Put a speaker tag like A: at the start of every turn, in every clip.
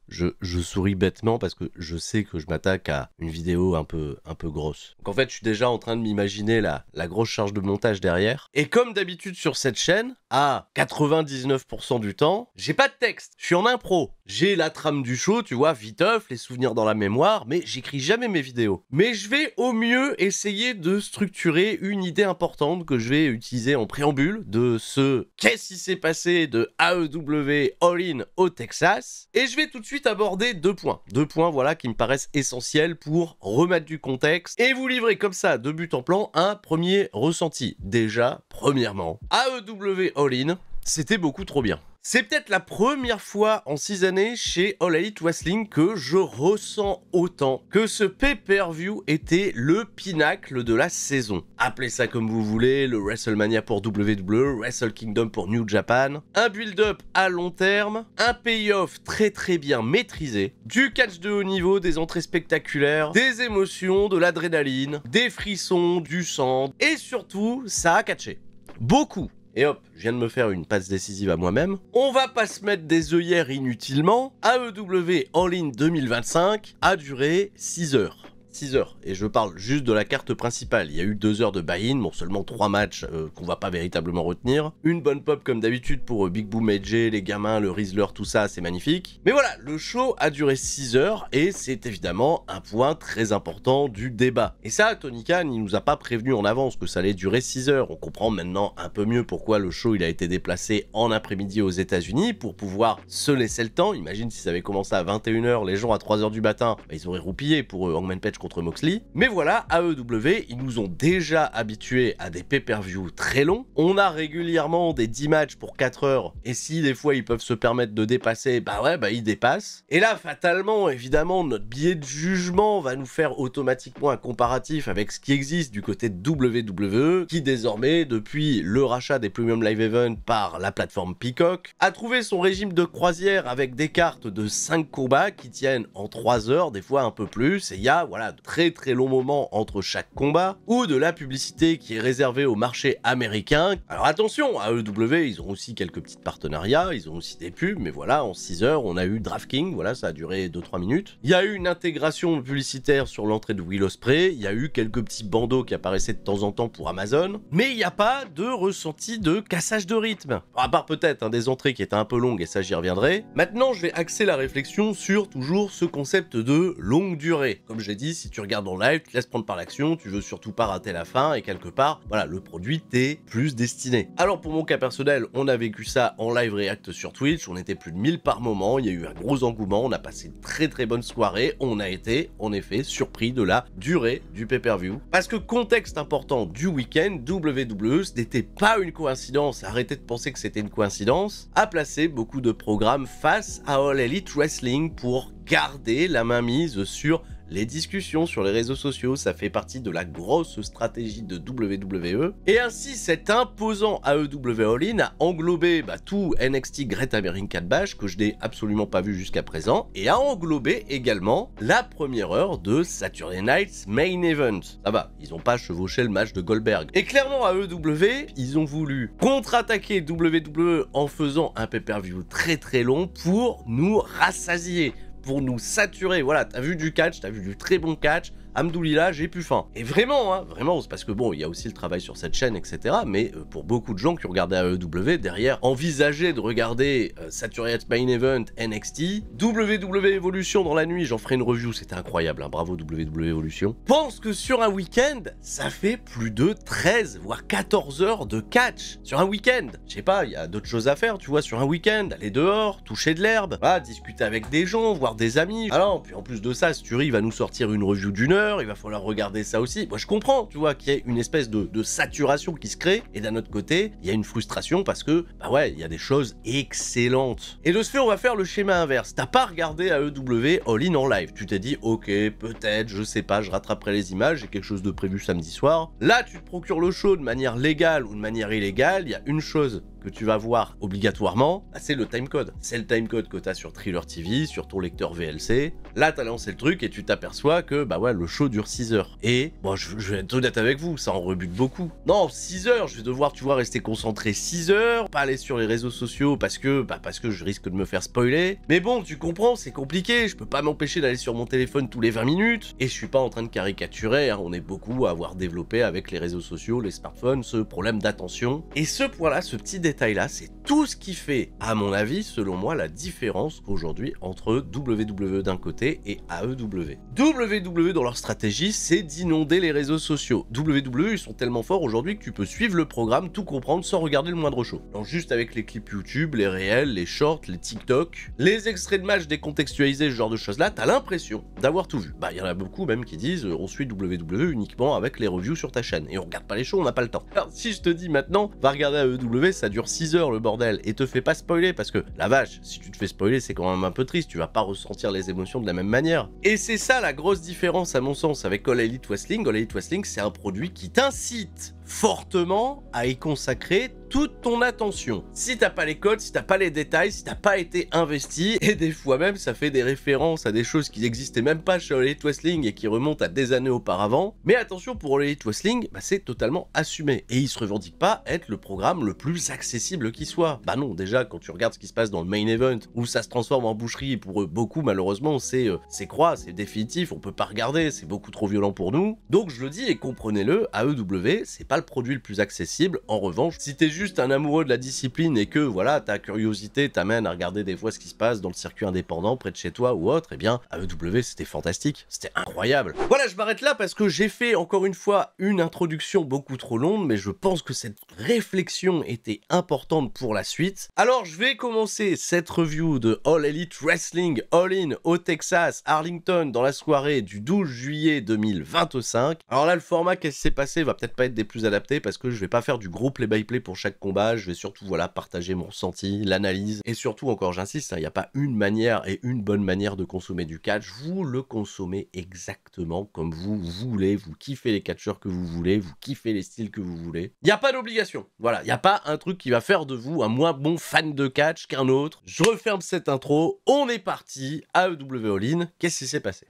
A: Je souris bêtement parce que je sais que je m'attaque à une vidéo un peu grosse. Donc en fait, je suis déjà en train de m'imaginer la grosse charge de montage derrière. Et comme d'habitude sur cette chaîne, à 99% du temps, j'ai pas de texte. Je suis en impro. J'ai la trame du show, tu vois, viteuf, les souvenirs dans la mémoire, mais j'écris jamais mes vidéos. Mais je vais au mieux essayer de structurer une idée importante que je vais utiliser en préambule de ce qu'est-ce qui s'est passé de AEW All-In au Texas. Et je vais tout de suite aborder deux points. Deux points, voilà, qui me paraissent essentiels pour remettre du contexte et vous livrer comme ça, de but en plan, un premier ressenti. Déjà, premièrement, AEW All-In, c'était beaucoup trop bien. C'est peut-être la première fois en 6 années chez All Elite Wrestling que je ressens autant que ce pay-per-view était le pinacle de la saison. Appelez ça comme vous voulez, le WrestleMania pour WWE, Wrestle Kingdom pour New Japan, un build-up à long terme, un payoff très bien maîtrisé, du catch de haut niveau, des entrées spectaculaires, des émotions, de l'adrénaline, des frissons, du sang, et surtout, ça a catché. Beaucoup. Et hop, je viens de me faire une passe décisive à moi-même. On va pas se mettre des œillères inutilement. AEW All-In 2025 a duré 6 heures. 6 heures, et je parle juste de la carte principale. Il y a eu 2 heures de buy-in, bon seulement 3 matchs qu'on va pas véritablement retenir. Une bonne pop comme d'habitude pour Big Boom AJ, les gamins, le Rizzler, tout ça, c'est magnifique. Mais voilà, le show a duré 6 heures, et c'est évidemment un point très important du débat. Et ça, Tony Khan, il nous a pas prévenu en avance que ça allait durer 6 heures. On comprend maintenant un peu mieux pourquoi le show il a été déplacé en après-midi aux États-Unis pour pouvoir se laisser le temps. Imagine si ça avait commencé à 21 heures, les gens à 3 heures du matin, bah, ils auraient roupillé pour Hangman Page contre Moxley. Mais voilà, AEW, ils nous ont déjà habitués à des pay-per-view très longs. On a régulièrement des 10 matchs pour 4 heures. Et si des fois ils peuvent se permettre de dépasser, bah ouais, bah ils dépassent. Et là, fatalement, évidemment, notre biais de jugement va nous faire automatiquement un comparatif avec ce qui existe du côté de WWE, qui désormais, depuis le rachat des Premium Live Events par la plateforme Peacock, a trouvé son régime de croisière avec des cartes de 5 combats qui tiennent en 3 heures, des fois un peu plus. Et il y a, voilà, de très long moment entre chaque combat, ou de la publicité qui est réservée au marché américain. Alors attention, AEW, ils ont aussi quelques petits partenariats, ils ont aussi des pubs, mais voilà, en 6 heures, on a eu DraftKings, voilà, ça a duré 2-3 minutes. Il y a eu une intégration publicitaire sur l'entrée de Will Ospreay, il y a eu quelques petits bandeaux qui apparaissaient de temps en temps pour Amazon, mais il n'y a pas de ressenti de cassage de rythme. À part peut-être des entrées qui étaient un peu longues, et ça j'y reviendrai. Maintenant, je vais axer la réflexion sur toujours ce concept de longue durée. Comme je l'ai dit, si tu regardes en live, tu te laisses prendre par l'action, tu veux surtout pas rater la fin, et quelque part, voilà, le produit t'est plus destiné. Alors pour mon cas personnel, on a vécu ça en live react sur Twitch, on était plus de 1000 par moment, il y a eu un gros engouement, on a passé une très bonne soirée, on a été, en effet, surpris de la durée du pay-per-view. Parce que contexte important du week-end, WWE, ce n'était pas une coïncidence, arrêtez de penser que c'était une coïncidence, a placé beaucoup de programmes face à All Elite Wrestling pour garder la main mise sur les discussions sur les réseaux sociaux. Ça fait partie de la grosse stratégie de WWE. Et ainsi, cet imposant AEW All-In a englobé tout NXT Great American Bash, que je n'ai absolument pas vu jusqu'à présent, et a englobé également la première heure de Saturday Night's Main Event. Ça va, ils n'ont pas chevauché le match de Goldberg. Et clairement, AEW, ils ont voulu contre-attaquer WWE en faisant un pay-per-view très long pour nous rassasier, pour nous saturer. Voilà, t'as vu du catch, t'as vu du très bon catch, Hamdoulillah, j'ai plus faim. Et vraiment, hein, vraiment, c'est parce que bon, il y a aussi le travail sur cette chaîne, etc. Mais pour beaucoup de gens qui regardaient AEW, derrière, envisager de regarder Saturday Night's Main Event, NXT, WWE Evolution dans la nuit, j'en ferai une review, c'était incroyable, hein, bravo WWE Evolution. Pense que sur un week-end, ça fait plus de 13, voire 14 heures de catch. Sur un week-end, je sais pas, il y a d'autres choses à faire, tu vois, sur un week-end, aller dehors, toucher de l'herbe, voilà, discuter avec des gens, voir des amis. Alors, puis en plus de ça, Sturi va nous sortir une review d'une heure, il va falloir regarder ça aussi. Moi je comprends, tu vois, qu'il y ait une espèce de saturation qui se crée, et d'un autre côté, il y a une frustration parce que, bah ouais, il y a des choses excellentes. Et de ce fait, on va faire le schéma inverse. T'as pas regardé AEW All-In en live, tu t'es dit, ok, peut-être, je sais pas, je rattraperai les images, j'ai quelque chose de prévu samedi soir. Là, tu te procures le show de manière légale ou de manière illégale, il y a une chose que tu vas voir obligatoirement, bah, c'est le timecode. C'est le timecode que tu as sur Thriller TV, sur ton lecteur VLC. Là, tu as lancé le truc et tu t'aperçois que bah ouais, le show dure 6 heures. Et bon, je vais être honnête avec vous, ça en rebute beaucoup. Non, 6 heures, je vais devoir, tu vois, rester concentré 6 heures, pas aller sur les réseaux sociaux parce que je risque de me faire spoiler. Mais bon, tu comprends, c'est compliqué, je peux pas m'empêcher d'aller sur mon téléphone tous les 20 minutes. Et je suis pas en train de caricaturer, hein, on est beaucoup à avoir développé avec les réseaux sociaux, les smartphones, ce problème d'attention. Et ce point-là, ce petit détail-là, c'est tout ce qui fait, à mon avis, selon moi, la différence aujourd'hui entre WWE d'un côté et AEW. WWE, dans leur stratégie, c'est d'inonder les réseaux sociaux. WWE, ils sont tellement forts aujourd'hui que tu peux suivre le programme, tout comprendre sans regarder le moindre show. Donc juste avec les clips YouTube, les réels, les shorts, les TikTok, les extraits de matchs décontextualisés, ce genre de choses-là, t'as l'impression d'avoir tout vu. Bah, il y en a beaucoup même qui disent on suit WWE uniquement avec les reviews sur ta chaîne et on regarde pas les shows, on n'a pas le temps. Alors si je te dis maintenant, va regarder AEW, ça dure 6 heures le bordel et te fais pas spoiler parce que la vache, si tu te fais spoiler, c'est quand même un peu triste, tu vas pas ressentir les émotions de la même manière. Et c'est ça la grosse différence à mon sens avec All Elite Wrestling. All Elite Wrestling, c'est un produit qui t'incite fortement à y consacrer toute ton attention. Si t'as pas les codes, si t'as pas les détails, si t'as pas été investi, et des fois même ça fait des références à des choses qui n'existaient même pas chez All Elite Wrestling et qui remontent à des années auparavant. Mais attention, pour All Elite Wrestling, bah, c'est totalement assumé. Et il se revendique pas être le programme le plus accessible qui soit. Bah non, déjà quand tu regardes ce qui se passe dans le main event, où ça se transforme en boucherie, et pour eux, beaucoup malheureusement c'est croix, c'est définitif, on peut pas regarder, c'est beaucoup trop violent pour nous. Donc je le dis et comprenez-le, AEW, c'est pas le produit le plus accessible. En revanche, si t'es juste un amoureux de la discipline et que voilà, ta curiosité t'amène à regarder des fois ce qui se passe dans le circuit indépendant près de chez toi ou autre, eh bien AEW c'était fantastique, c'était incroyable. Voilà, je m'arrête là parce que j'ai fait encore une fois une introduction beaucoup trop longue, mais je pense que cette réflexion était importante pour la suite. Alors je vais commencer cette review de All Elite Wrestling All In au Texas, Arlington, dans la soirée du 12 juillet 2025. Alors là, le format qui s'est passé va peut-être pas être des plus adaptés parce que je vais pas faire du gros play-by-play pour chaque combat, je vais surtout voilà partager mon ressenti, l'analyse, et surtout encore j'insiste, il n'y a pas une manière et une bonne manière de consommer du catch, vous le consommez exactement comme vous voulez, vous kiffez les catcheurs que vous voulez, vous kiffez les styles que vous voulez, il n'y a pas d'obligation, voilà, il n'y a pas un truc qui va faire de vous un moins bon fan de catch qu'un autre. Je referme cette intro, on est parti, AEW All In, qu'est-ce qui s'est passé?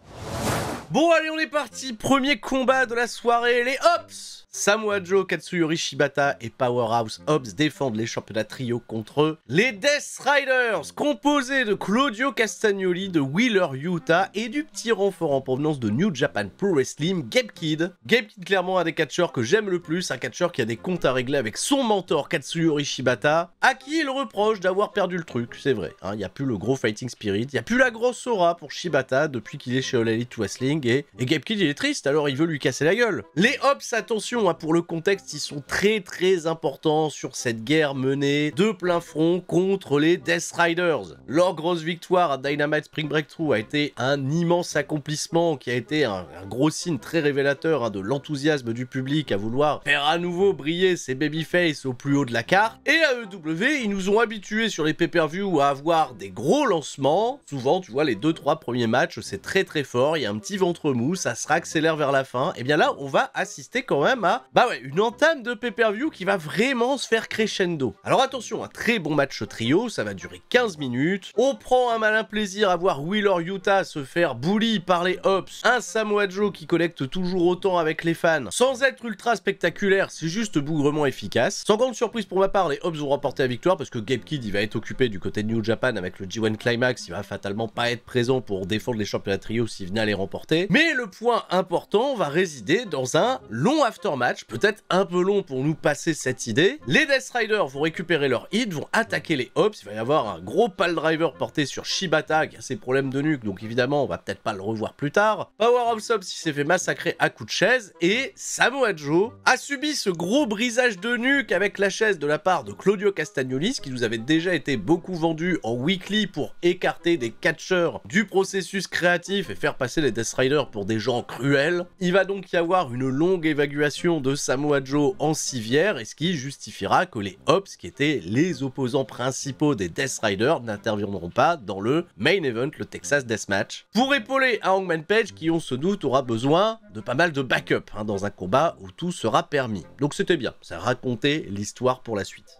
A: Bon allez, on est parti, premier combat de la soirée, les Hops. Samoa Joe, Katsuyori Shibata et Powerhouse Hobbs défendent les championnats trio contre les Death Riders, composés de Claudio Castagnoli, de Wheeler Yuta et du petit renfort en provenance de New Japan Pro Wrestling, Gabe Kidd. Gabe Kidd, clairement un des catcheurs que j'aime le plus, un catcheur qui a des comptes à régler avec son mentor Katsuyori Shibata, à qui il reproche d'avoir perdu le truc, c'est vrai. Il n'y a plus le gros fighting spirit, il n'y a plus la grosse aura pour Shibata depuis qu'il est chez All Elite Wrestling et Gabe Kidd il est triste, alors il veut lui casser la gueule. Les Hobbs, attention, pour le contexte, ils sont très importants sur cette guerre menée de plein front contre les Death Riders. Leur grosse victoire à Dynamite Spring Breakthrough a été un immense accomplissement qui a été un gros signe très révélateur de l'enthousiasme du public à vouloir faire à nouveau briller ces babyface au plus haut de la carte. Et à AEW, ils nous ont habitués sur les pay-per-view à avoir des gros lancements. Souvent, tu vois, les 2-3 premiers matchs, c'est très fort, il y a un petit ventre mou, ça se réaccélère vers la fin. Et bien là, on va assister quand même à une entame de pay-per-view qui va vraiment se faire crescendo. Alors attention, un très bon match trio, ça va durer 15 minutes. On prend un malin plaisir à voir Wheeler Yuta se faire bully par les Hobbs. Un Samoa Joe qui collecte toujours autant avec les fans, sans être ultra spectaculaire, c'est juste bougrement efficace. Sans grande surprise pour ma part, les Hobbs ont remporté la victoire parce que Gabe Kidd il va être occupé du côté de New Japan avec le G1 Climax, il va fatalement pas être présent pour défendre les championnats trio s'il venait à les remporter. Mais le point important va résider dans un long aftermatch, peut-être un peu long pour nous passer cette idée. Les Death Riders vont récupérer leur hit, vont attaquer les Hobbs, il va y avoir un gros pile driver porté sur Shibata qui a ses problèmes de nuque, donc évidemment on va peut-être pas le revoir plus tard. Powerhouse Hobbs s'est fait massacrer à coups de chaise, et Samoa Joe a subi ce gros brisage de nuque avec la chaise de la part de Claudio Castagnoli, ce qui nous avait déjà été beaucoup vendu en weekly pour écarter des catcheurs du processus créatif et faire passer les Death Riders pour des gens cruels. Il va donc y avoir une longue évaluation de Samoa Joe en civière, et ce qui justifiera que les Hobbs, qui étaient les opposants principaux des Death Riders, n'interviendront pas dans le main event, le Texas Deathmatch, pour épauler un Hangman Page qui, on se doute, aura besoin de pas mal de backup dans un combat où tout sera permis. Donc c'était bien, ça racontait l'histoire pour la suite.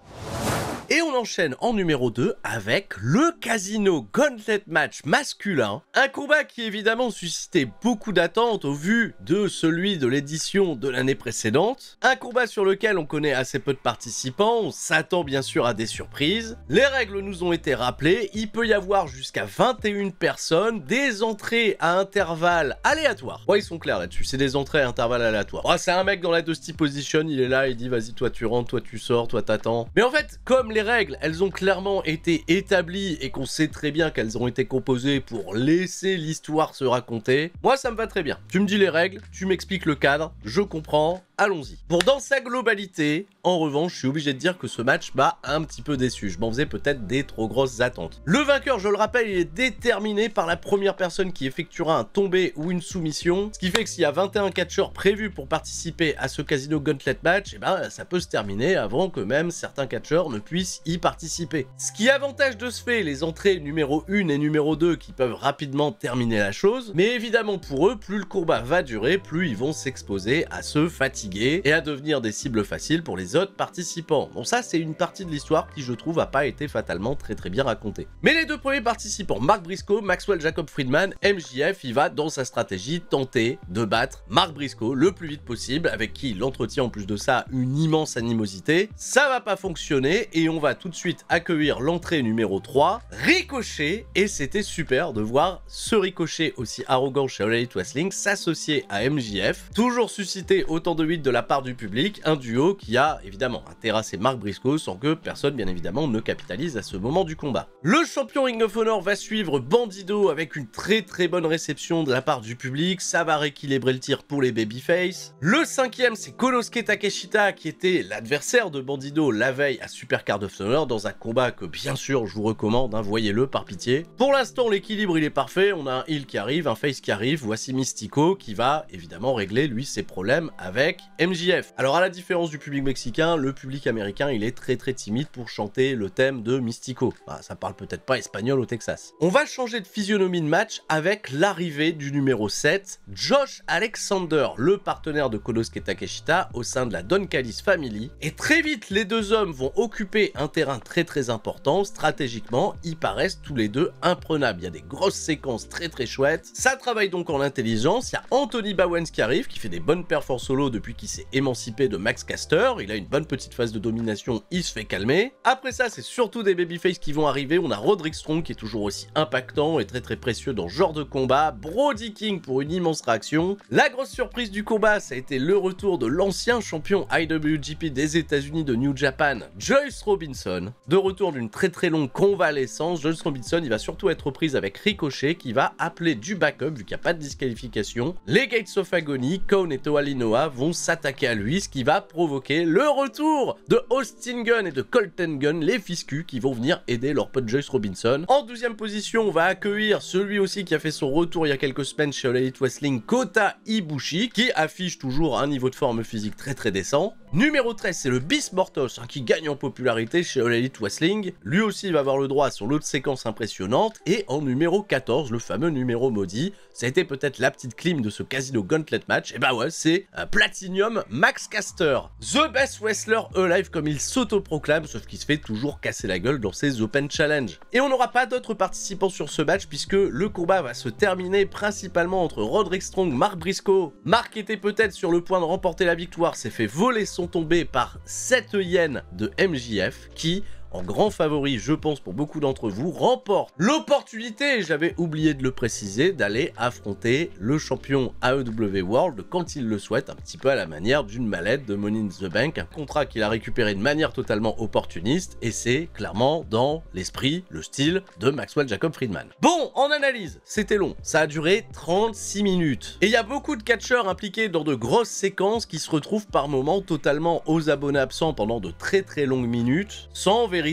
A: Et on enchaîne en numéro 2 avec le Casino Gauntlet Match masculin. Un combat qui évidemment suscitait beaucoup d'attentes au vu de celui de l'édition de l'année précédente. Un combat sur lequel on connaît assez peu de participants, on s'attend bien sûr à des surprises. Les règles nous ont été rappelées, il peut y avoir jusqu'à 21 personnes, des entrées à intervalles aléatoires. Ouais, ils sont clairs là-dessus, c'est des entrées à intervalles aléatoires. Ouais, c'est un mec dans la Dusty Position, il est là, il dit vas-y toi tu rentres, toi tu sors, toi t'attends. Mais en fait, comme les règles, elles ont clairement été établies et qu'on sait très bien qu'elles ont été composées pour laisser l'histoire se raconter, moi ça me va très bien. Tu me dis les règles, tu m'expliques le cadre, je comprends, allons-y. Pour dans sa globalité, en revanche, je suis obligé de dire que ce match m'a un petit peu déçu. Je m'en faisais peut-être des trop grosses attentes. Le vainqueur, je le rappelle, il est déterminé par la première personne qui effectuera un tombé ou une soumission, ce qui fait que s'il y a 21 catcheurs prévus pour participer à ce Casino Gauntlet Match, eh ben, ça peut se terminer avant que même certains catcheurs ne puissent y participer. Ce qui avantage de ce fait les entrées numéro 1 et numéro 2 qui peuvent rapidement terminer la chose, mais évidemment pour eux, plus le combat va durer, plus ils vont s'exposer à se fatiguer et à devenir des cibles faciles pour les autres participants. Bon, ça c'est une partie de l'histoire qui je trouve a pas été fatalement très bien racontée. Mais les deux premiers participants, Mark Briscoe, Maxwell Jacob Friedman, MJF, il va dans sa stratégie tenter de battre Mark Briscoe le plus vite possible, avec qui il entretient en plus de ça une immense animosité. Ça va pas fonctionner et on va tout de suite accueillir l'entrée numéro 3, Ricochet, et c'était super de voir ce Ricochet aussi arrogant chez All Elite Wrestling s'associer à MJF, toujours susciter autant de hits de la part du public, un duo qui a évidemment terrassé Mark Briscoe sans que personne bien évidemment ne capitalise à ce moment du combat. Le champion Ring of Honor va suivre Bandido avec une très bonne réception de la part du public, ça va rééquilibrer le tir pour les babyface. Le cinquième c'est Konosuke Takeshita qui était l'adversaire de Bandido la veille à Super Card of Honor dans un combat que bien sûr je vous recommande, hein, voyez-le par pitié. Pour l'instant l'équilibre il est parfait, on a un heel qui arrive, un face qui arrive, voici Mystico qui va évidemment régler lui ses problèmes avec MJF. Alors à la différence du public mexicain, le public américain il est très timide pour chanter le thème de Mystico. Bah, ça parle peut-être pas espagnol au Texas. On va changer de physionomie de match avec l'arrivée du numéro 7, Josh Alexander, le partenaire de Konosuke Takeshita au sein de la Don Callis Family. Et très vite, les deux hommes vont occuper un terrain très important. Stratégiquement, ils paraissent tous les deux imprenables. Il y a des grosses séquences très chouettes. Ça travaille donc en intelligence. Il y a Anthony Bowens qui arrive, qui fait des bonnes perfs solo depuis qu'il s'est émancipé de Max Caster. Il a une bonne petite phase de domination, il se fait calmer. Après ça, c'est surtout des babyface qui vont arriver. On a Roderick Strong qui est toujours aussi impactant et très précieux dans ce genre de combat. Brody King pour une immense réaction. La grosse surprise du combat, ça a été le retour de l'ancien champion IWGP des États-Unis de New Japan, Juice Robinson. De retour d'une très longue convalescence, Juice Robinson, il va surtout être prise avec Ricochet qui va appeler du backup vu qu'il n'y a pas de disqualification. Les Gates of Agony, Kone et Toa Linoa vont s'attaquer à lui, ce qui va provoquer le retour de Austin Gunn et de Colten Gunn, les fiscus qui vont venir aider leur pote Juice Robinson. En deuxième position, on va accueillir celui aussi qui a fait son retour il y a quelques semaines chez All Elite Wrestling, Kota Ibushi, qui affiche toujours un niveau de forme physique très décent. Numéro 13, c'est le Beast Mortos, qui gagne en popularité chez All Elite Wrestling. Lui aussi va avoir le droit à son lot de séquences impressionnantes. Et en numéro 14, le fameux numéro maudit, ça a été peut-être la petite clim de ce Casino Gauntlet Match. Et bah ouais, c'est Platinum Max Caster, the best wrestler alive comme il s'autoproclame, sauf qu'il se fait toujours casser la gueule dans ses Open Challenge. Et on n'aura pas d'autres participants sur ce match puisque le combat va se terminer principalement entre Roderick Strong, Mark Briscoe. Mark était peut-être sur le point de remporter la victoire, s'est fait voler son tombé par 7 yens de MJF qui, en grand favori, je pense pour beaucoup d'entre vous, remporte l'opportunité, j'avais oublié de le préciser, d'aller affronter le champion AEW World quand il le souhaite, un petit peu à la manière d'une mallette de Money in the Bank, un contrat qu'il a récupéré de manière totalement opportuniste, et c'est clairement dans l'esprit, le style de Maxwell Jacob Friedman. Bon, en analyse, c'était long, ça a duré 36 minutes, et il y a beaucoup de catcheurs impliqués dans de grosses séquences qui se retrouvent par moments totalement aux abonnés absents pendant de très longues minutes, sans véritable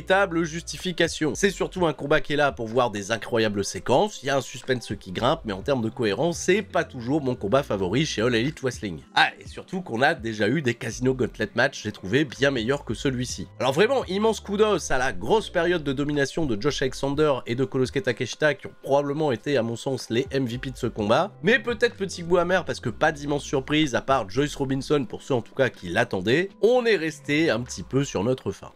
A: justification. C'est surtout un combat qui est là pour voir des incroyables séquences, il y a un suspense qui grimpe, mais en termes de cohérence, c'est pas toujours mon combat favori chez All Elite Wrestling. Ah, et surtout qu'on a déjà eu des Casino Gauntlet Match, j'ai trouvé bien meilleur que celui-ci. Alors vraiment, immense kudos à la grosse période de domination de Josh Alexander et de Konosuke Takeshita, qui ont probablement été, à mon sens, les MVP de ce combat, mais peut-être petit goût amer parce que pas d'immense surprise, à part Juice Robinson, pour ceux en tout cas qui l'attendaient, on est resté un petit peu sur notre faim.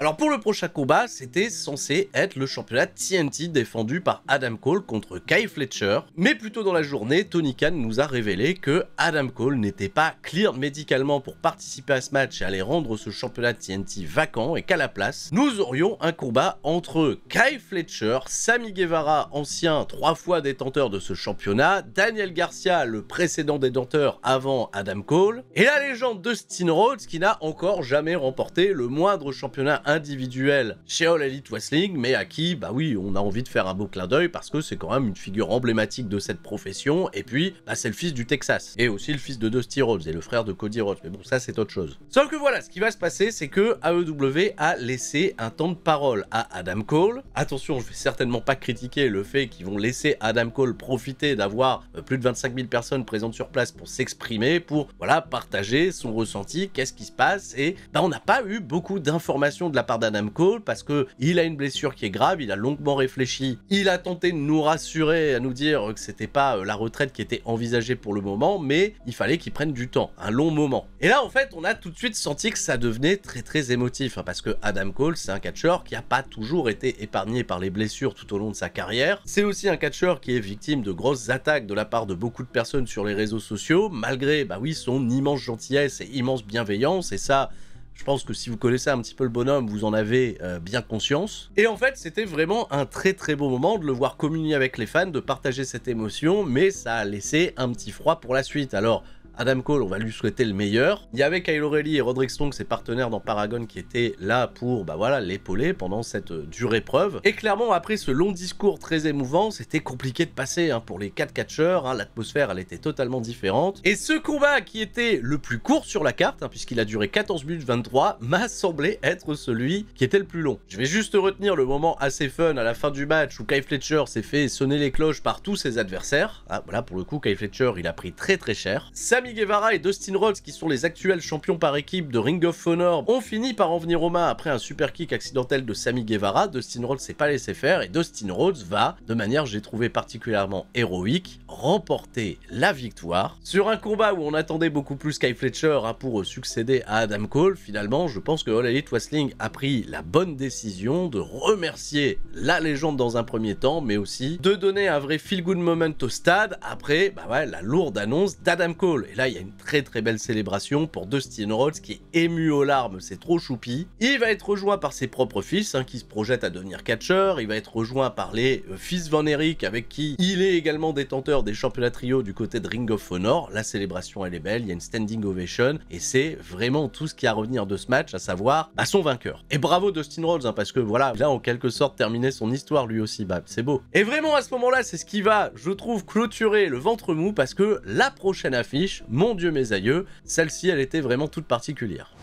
A: Alors pour le prochain combat, c'était censé être le championnat TNT défendu par Adam Cole contre Kyle Fletcher, mais plus tôt dans la journée, Tony Khan nous a révélé que Adam Cole n'était pas cleared médicalement pour participer à ce match et aller rendre ce championnat TNT vacant, et qu'à la place, nous aurions un combat entre Kyle Fletcher, Sammy Guevara, ancien 3 fois détenteur de ce championnat, Daniel Garcia, le précédent détenteur avant Adam Cole, et la légende Dustin Rhodes qui n'a encore jamais remporté le moindre championnat individuel chez All Elite Wrestling, mais à qui, bah oui, on a envie de faire un beau clin d'œil parce que c'est quand même une figure emblématique de cette profession, et puis, bah c'est le fils du Texas, et aussi le fils de Dusty Rhodes, et le frère de Cody Rhodes, mais bon, ça c'est autre chose. Sauf que voilà, ce qui va se passer, c'est que AEW a laissé un temps de parole à Adam Cole. Attention, je vais certainement pas critiquer le fait qu'ils vont laisser Adam Cole profiter d'avoir plus de 25 000 personnes présentes sur place pour s'exprimer, pour, voilà, partager son ressenti, qu'est-ce qui se passe, et bah on n'a pas eu beaucoup d'informations de la part d'Adam Cole, parce que il a une blessure qui est grave, il a longuement réfléchi, il a tenté de nous rassurer, à nous dire que c'était pas la retraite qui était envisagée pour le moment, mais il fallait qu'il prenne du temps, un long moment. Et là, en fait, on a tout de suite senti que ça devenait très émotif, hein, parce que Adam Cole, c'est un catcheur qui a pas toujours été épargné par les blessures tout au long de sa carrière. C'est aussi un catcheur qui est victime de grosses attaques de la part de beaucoup de personnes sur les réseaux sociaux, malgré, bah oui, son immense gentillesse et immense bienveillance, et ça, je pense que si vous connaissez un petit peu le bonhomme, vous en avez bien conscience. Et en fait, c'était vraiment un très beau moment de le voir communier avec les fans, de partager cette émotion, mais ça a laissé un petit froid pour la suite. Alors, Adam Cole, on va lui souhaiter le meilleur. Il y avait Kyle O'Reilly et Roderick Strong, ses partenaires dans Paragon, qui étaient là pour, bah voilà, l'épauler pendant cette dure épreuve. Et clairement, après ce long discours très émouvant, c'était compliqué de passer hein, pour les 4 catcheurs. Hein, l'atmosphère, elle était totalement différente. Et ce combat, qui était le plus court sur la carte, hein, puisqu'il a duré 14 minutes 23, m'a semblé être celui qui était le plus long. Je vais juste retenir le moment assez fun à la fin du match où Kyle Fletcher s'est fait sonner les cloches par tous ses adversaires. Ah, voilà, pour le coup, Kyle Fletcher, il a pris très cher. Sammy Guevara et Dustin Rhodes, qui sont les actuels champions par équipe de Ring of Honor, ont fini par en venir aux mains après un super kick accidentel de Sammy Guevara. Dustin Rhodes s'est pas laissé faire et Dustin Rhodes va, de manière j'ai trouvé particulièrement héroïque, remporter la victoire sur un combat où on attendait beaucoup plus Kyle Fletcher hein, pour succéder à Adam Cole. Finalement, je pense que All Elite Wrestling a pris la bonne décision de remercier la légende dans un premier temps, mais aussi de donner un vrai feel-good moment au stade après bah ouais, la lourde annonce d'Adam Cole. Et là, il y a une très belle célébration pour Dustin Rhodes qui est ému aux larmes, c'est trop choupi. Il va être rejoint par ses propres fils hein, qui se projettent à devenir catcheur. Il va être rejoint par les fils Van Erich avec qui il est également détenteur des championnats trio du côté de Ring of Honor. La célébration elle est belle, il y a une standing ovation et c'est vraiment tout ce qui a à revenir de ce match, à savoir bah, son vainqueur. Et bravo Dustin Rhodes hein, parce que voilà, il a en quelque sorte terminé son histoire lui aussi, bah c'est beau. Et vraiment à ce moment-là, c'est ce qui va, je trouve, clôturer le ventre mou parce que la prochaine affiche, mon Dieu mes aïeux, celle-ci elle était vraiment toute particulière.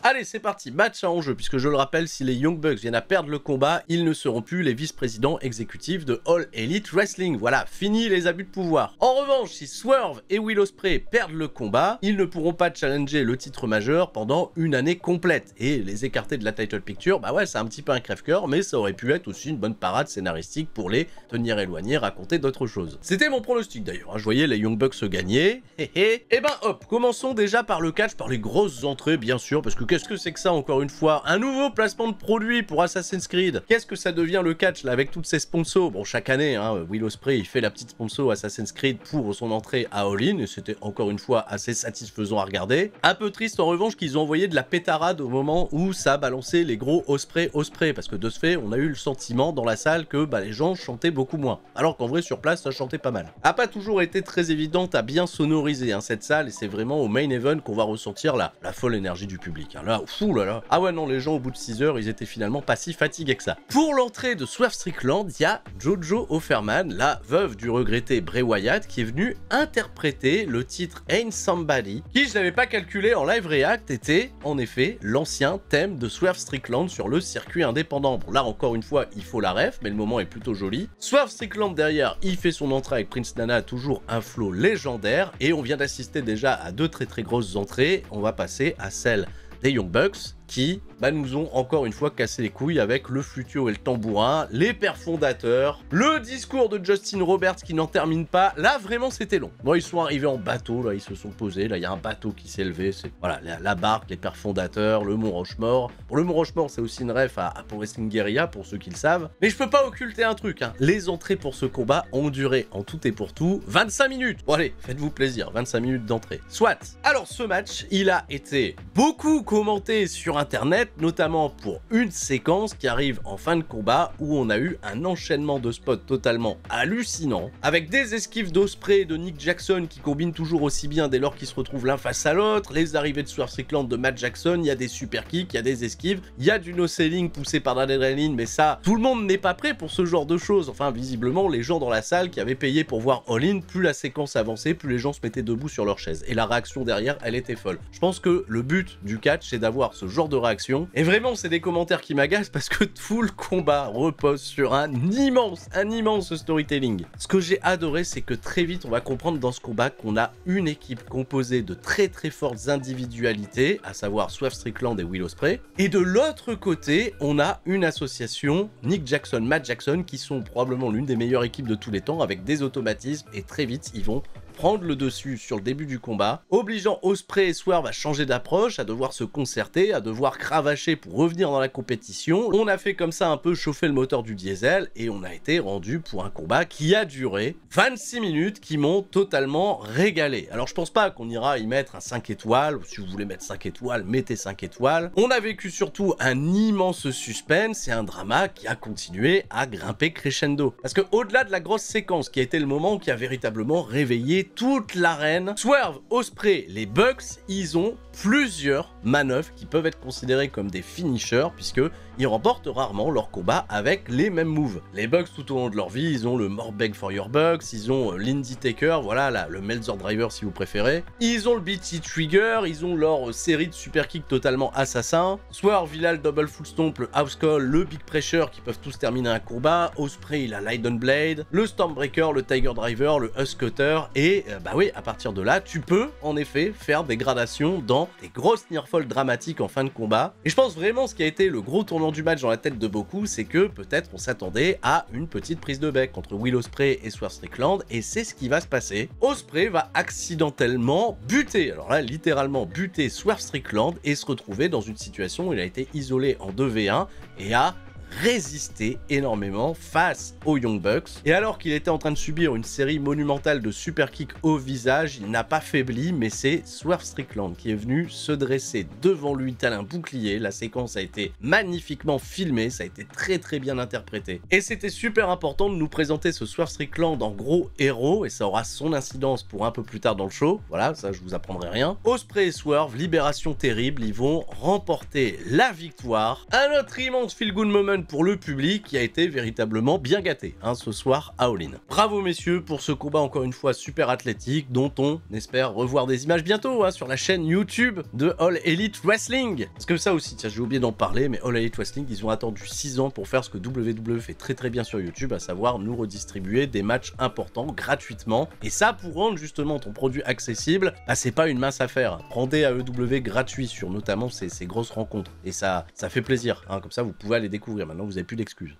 A: Allez, c'est parti, match à enjeu, puisque je le rappelle, si les Young Bucks viennent à perdre le combat, ils ne seront plus les vice-présidents exécutifs de All Elite Wrestling. Voilà, fini les abus de pouvoir. En revanche, si Swerve et Will Ospreay perdent le combat, ils ne pourront pas challenger le titre majeur pendant une année complète. Et les écarter de la title picture, bah ouais, c'est un petit peu un crève-cœur, mais ça aurait pu être aussi une bonne parade scénaristique pour les tenir éloignés, raconter d'autres choses. C'était mon pronostic d'ailleurs, hein. Je voyais les Young Bucks se gagner. Et ben hop, commençons déjà par le catch, par les grosses entrées bien sûr, parce que qu'est-ce que c'est que ça encore une fois? Un nouveau placement de produit pour Assassin's Creed. Qu'est-ce que ça devient le catch là avec toutes ces sponsors? Bon, chaque année, hein, Will Ospreay il fait la petite sponsor Assassin's Creed pour son entrée à All In et c'était encore une fois assez satisfaisant à regarder. Un peu triste en revanche qu'ils ont envoyé de la pétarade au moment où ça a balancé les gros Ospreay parce que de ce fait on a eu le sentiment dans la salle que bah, les gens chantaient beaucoup moins. Alors qu'en vrai sur place ça chantait pas mal. A pas toujours été très évidente à bien sonoriser hein, cette salle et c'est vraiment au main event qu'on va ressentir la folle énergie du public. Hein. Là, fou là là. Ah ouais non, les gens au bout de 6 heures ils étaient finalement pas si fatigués que ça. Pour l'entrée de Swerve Strickland, il y a Jojo Offerman, la veuve du regretté Bray Wyatt, qui est venue interpréter le titre Ain't Somebody, qui je n'avais pas calculé en live react, était en effet l'ancien thème de Swerve Strickland sur le circuit indépendant. Bon là encore une fois il faut la ref, mais le moment est plutôt joli. Swerve Strickland derrière, il fait son entrée avec Prince Nana, toujours un flow légendaire, et on vient d'assister déjà à deux très grosses entrées. On va passer à celle des Young Bucks, qui nous ont encore une fois cassé les couilles avec le flutio et le tambourin, les pères fondateurs, le discours de Justin Roberts qui n'en termine pas. Là, vraiment, c'était long. Bon, ils sont arrivés en bateau, là, ils se sont posés, là, il y a un bateau qui s'est levé, c'est, voilà, la barque, les pères fondateurs, le Mont Rochemort. Pour le Mont Rochemort, c'est aussi une ref à Pro Wrestling Guerrilla, pour ceux qui le savent. Mais je peux pas occulter un truc, hein. Les entrées pour ce combat ont duré, en tout et pour tout, 25 minutes. Bon, allez, faites-vous plaisir, 25 minutes d'entrée. Soit. Alors, ce match, il a été beaucoup commenté sur Internet, notamment pour une séquence qui arrive en fin de combat où on a eu un enchaînement de spots totalement hallucinant, avec des esquives d'Ospreay et de Nick Jackson qui combinent toujours aussi bien dès lors qu'ils se retrouvent l'un face à l'autre, les arrivées de Swerve Strickland, de Matt Jackson, il y a des super kicks, il y a des esquives, il y a du no-selling poussé par l'adrénaline, mais ça, tout le monde n'est pas prêt pour ce genre de choses. Enfin, visiblement, les gens dans la salle qui avaient payé pour voir All-In, plus la séquence avançait, plus les gens se mettaient debout sur leur chaise. Et la réaction derrière, elle était folle. Je pense que le but du catch, c'est d'avoir ce genre de réaction. Et vraiment, c'est des commentaires qui m'agacent parce que tout le combat repose sur un immense storytelling. Ce que j'ai adoré, c'est que très vite, on va comprendre dans ce combat qu'on a une équipe composée de très fortes individualités, à savoir Swerve Strickland et Will Ospreay. Et de l'autre côté, on a une association, Nick Jackson, Matt Jackson, qui sont probablement l'une des meilleures équipes de tous les temps, avec des automatismes, et très vite, ils vont prendre le dessus sur le début du combat, obligeant Ospreay et Swerve à changer d'approche, à devoir se concerter, à devoir cravacher pour revenir dans la compétition. On a fait comme ça un peu chauffer le moteur du diesel et on a été rendu pour un combat qui a duré 26 minutes qui m'ont totalement régalé. Alors je pense pas qu'on ira y mettre un 5 étoiles, ou si vous voulez mettre 5 étoiles, mettez 5 étoiles. On a vécu surtout un immense suspense et un drama qui a continué à grimper crescendo. Parce que au-delà de la grosse séquence qui a été le moment qui a véritablement réveillé toute l'arène, Swerve, Ospreay, les Bucks, ils ont plusieurs manœuvres qui peuvent être considérées comme des finishers puisque ils remportent rarement leur combat avec les mêmes moves. Les Bucks tout au long de leur vie, ils ont le More Beg for Your Bucks, ils ont l'Indie Taker, voilà là, le Meltzer Driver si vous préférez. Ils ont le BT Trigger, ils ont leur série de super kicks totalement assassins. Swerve, il a le Double Full Stomp, le House Call, le Big Pressure qui peuvent tous terminer un combat. Ospreay, il a l'Iron Blade, le Stormbreaker, le Tiger Driver, le Husk Cutter et bah oui, à partir de là, tu peux en effet faire des gradations dans des grosses nearfalls dramatiques en fin de combat. Et je pense vraiment ce qui a été le gros tournant du match dans la tête de beaucoup, c'est que peut-être on s'attendait à une petite prise de bec entre Will Ospreay et Swerve Strickland, et c'est ce qui va se passer. Ospreay va accidentellement buter, alors là littéralement buter Swerve Strickland et se retrouver dans une situation où il a été isolé en 2v1 et a résister énormément face aux Young Bucks. Et alors qu'il était en train de subir une série monumentale de super kicks au visage, il n'a pas faibli, mais c'est Swerve Strickland qui est venu se dresser devant lui tel un bouclier. La séquence a été magnifiquement filmée, ça a été très bien interprété. Et c'était super important de nous présenter ce Swerve Strickland en gros héros, et ça aura son incidence pour un peu plus tard dans le show. Voilà, ça je vous apprendrai rien. Ospreay et Swerve, libération terrible, ils vont remporter la victoire. Un autre immense feel-good moment pour le public qui a été véritablement bien gâté ce soir à All-In. Bravo messieurs pour ce combat encore une fois super athlétique dont on espère revoir des images bientôt sur la chaîne YouTube de All Elite Wrestling. Parce que ça aussi, tiens, j'ai oublié d'en parler, mais All Elite Wrestling, ils ont attendu 6 ans pour faire ce que WWE fait très bien sur YouTube, à savoir nous redistribuer des matchs importants gratuitement. Et ça, pour rendre justement ton produit accessible, bah, c'est pas une mince affaire. Rendez AEW gratuit sur notamment ces grosses rencontres. Et ça fait plaisir, comme ça vous pouvez aller découvrir. Maintenant, vous n'avez plus d'excuses.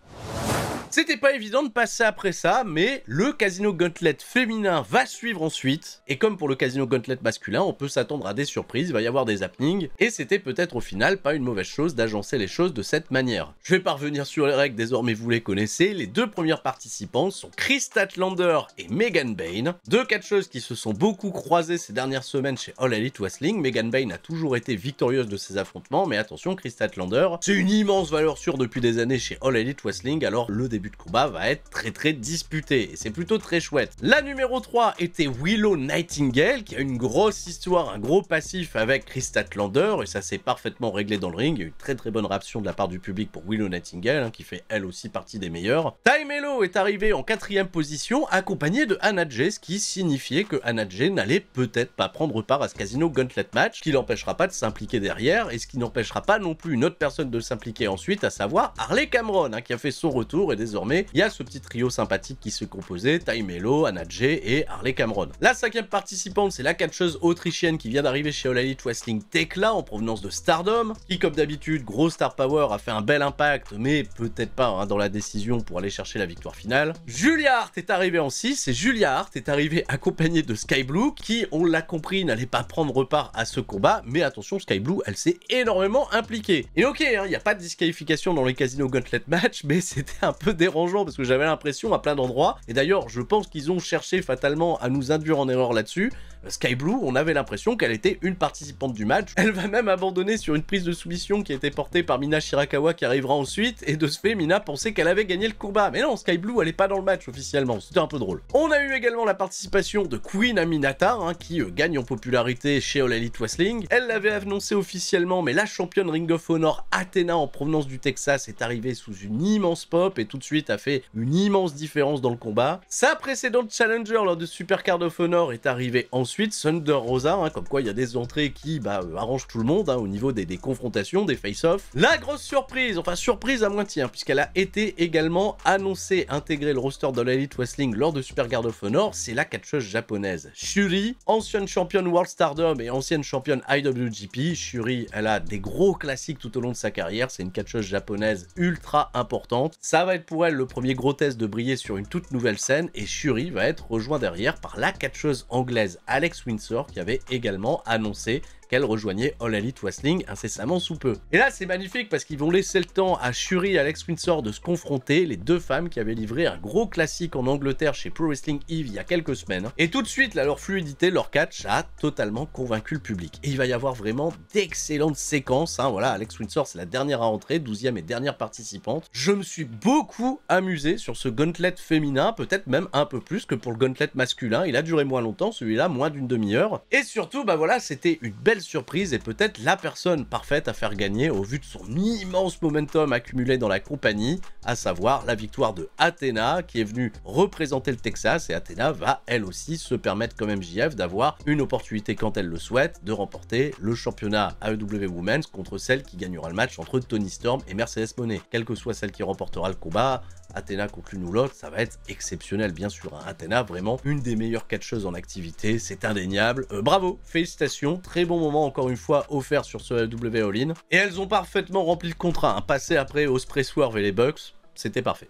A: C'était pas évident de passer après ça, mais le Casino Gauntlet féminin va suivre ensuite. Et comme pour le Casino Gauntlet masculin, on peut s'attendre à des surprises, il va y avoir des happenings. Et c'était peut-être au final pas une mauvaise chose d'agencer les choses de cette manière. Je vais pas revenir sur les règles, désormais vous les connaissez. Les deux premières participantes sont Kris Statlander et Megan Bayne. Deux catcheuses qui se sont beaucoup croisées ces dernières semaines chez All Elite Wrestling. Megan Bayne a toujours été victorieuse de ses affrontements, mais attention, Kris Statlander, c'est une immense valeur sûre depuis des années chez All Elite Wrestling, alors le début de combat va être très disputé et c'est plutôt très chouette. La numéro 3 était Willow Nightingale qui a une grosse histoire, un gros passif avec Kris Statlander et ça s'est parfaitement réglé dans le ring. Il y a eu une très bonne réaction de la part du public pour Willow Nightingale qui fait elle aussi partie des meilleures. Ty Mello est arrivé en 4e position accompagné de Anna Jay, ce qui signifiait que Anna Jay n'allait peut-être pas prendre part à ce Casino Gauntlet match, qui l'empêchera pas de s'impliquer derrière et ce qui n'empêchera pas non plus une autre personne de s'impliquer ensuite, à savoir Harley Cameron qui a fait son retour et désormais désormais, il y a ce petit trio sympathique qui se composait, Tay Melo, Anna Jay et Harley Cameron. La 5e participante, c'est la catcheuse autrichienne qui vient d'arriver chez All Elite Wrestling, Tekla, en provenance de Stardom, qui comme d'habitude, gros star power, a fait un bel impact, mais peut-être pas hein, dans la décision pour aller chercher la victoire finale. Julia Hart est arrivée en 6, et Julia Hart est arrivée accompagnée de Sky Blue, qui, on l'a compris, n'allait pas prendre part à ce combat, mais attention, Sky Blue, elle s'est énormément impliquée. Et ok, il n'y a pas de disqualification dans les Casino Gauntlet match, mais c'était un peu dérangeant, parce que j'avais l'impression à plein d'endroits, et d'ailleurs, je pense qu'ils ont cherché fatalement à nous induire en erreur là-dessus. Sky Blue, on avait l'impression qu'elle était une participante du match. Elle va même abandonner sur une prise de soumission qui a été portée par Mina Shirakawa qui arrivera ensuite, et de ce fait, Mina pensait qu'elle avait gagné le combat. Mais non, Sky Blue, elle est pas dans le match officiellement, c'était un peu drôle. On a eu également la participation de Queen Aminata, hein, qui gagne en popularité chez All Elite Wrestling. Elle l'avait annoncé officiellement, mais la championne Ring of Honor Athena en provenance du Texas est arrivée sous une immense pop et tout de suite a fait une immense différence dans le combat. Sa précédente challenger lors de Super Card of Honor est arrivée ensuite, Thunder Rosa, hein, comme quoi il y a des entrées qui arrangent tout le monde hein, au niveau des confrontations, des face-off. La grosse surprise, enfin surprise à moitié, hein, puisqu'elle a été également annoncée intégrer le roster de l'Elite Wrestling lors de Super Card of Honor, c'est la catcheuse japonaise Shuri, ancienne championne World Stardom et ancienne championne IWGP. Shuri, elle a des gros classiques tout au long de sa carrière, c'est une catcheuse japonaise ultra importante. Ça va être pour elle le premier gros test de briller sur une toute nouvelle scène, et Shuri va être rejoint derrière par la catcheuse anglaise Alex Windsor, qui avait également annoncé qu'elle rejoignait All Elite Wrestling incessamment sous peu. Et là, c'est magnifique parce qu'ils vont laisser le temps à Shuri et Alex Windsor de se confronter, les deux femmes qui avaient livré un gros classique en Angleterre chez Pro Wrestling Eve il y a quelques semaines. Et tout de suite, là, leur fluidité, leur catch a totalement convaincu le public. Et il va y avoir vraiment d'excellentes séquences, hein. Voilà, Alex Windsor, c'est la dernière à entrer, 12e et dernière participante. Je me suis beaucoup amusé sur ce gauntlet féminin, peut-être même un peu plus que pour le gauntlet masculin. Il a duré moins longtemps, celui-là, moins d'une demi-heure. Et surtout, bah voilà, c'était une belle surprise et peut-être la personne parfaite à faire gagner au vu de son immense momentum accumulé dans la compagnie, à savoir la victoire de Athena qui est venue représenter le Texas, et Athena va elle aussi se permettre comme MJF d'avoir une opportunité quand elle le souhaite de remporter le championnat AEW Women's contre celle qui gagnera le match entre Toni Storm et Mercedes Moné. Quelle que soit celle qui remportera le combat, Athena contre l'une ou l'autre, ça va être exceptionnel bien sûr. Hein. Athena, vraiment une des meilleures catcheuses en activité, c'est indéniable. Bravo, félicitations, très bon moment encore une fois offert sur ce AEW All-In. Et elles ont parfaitement rempli le contrat, hein. Passé après Ospreay Swerve et les Bucks, c'était parfait.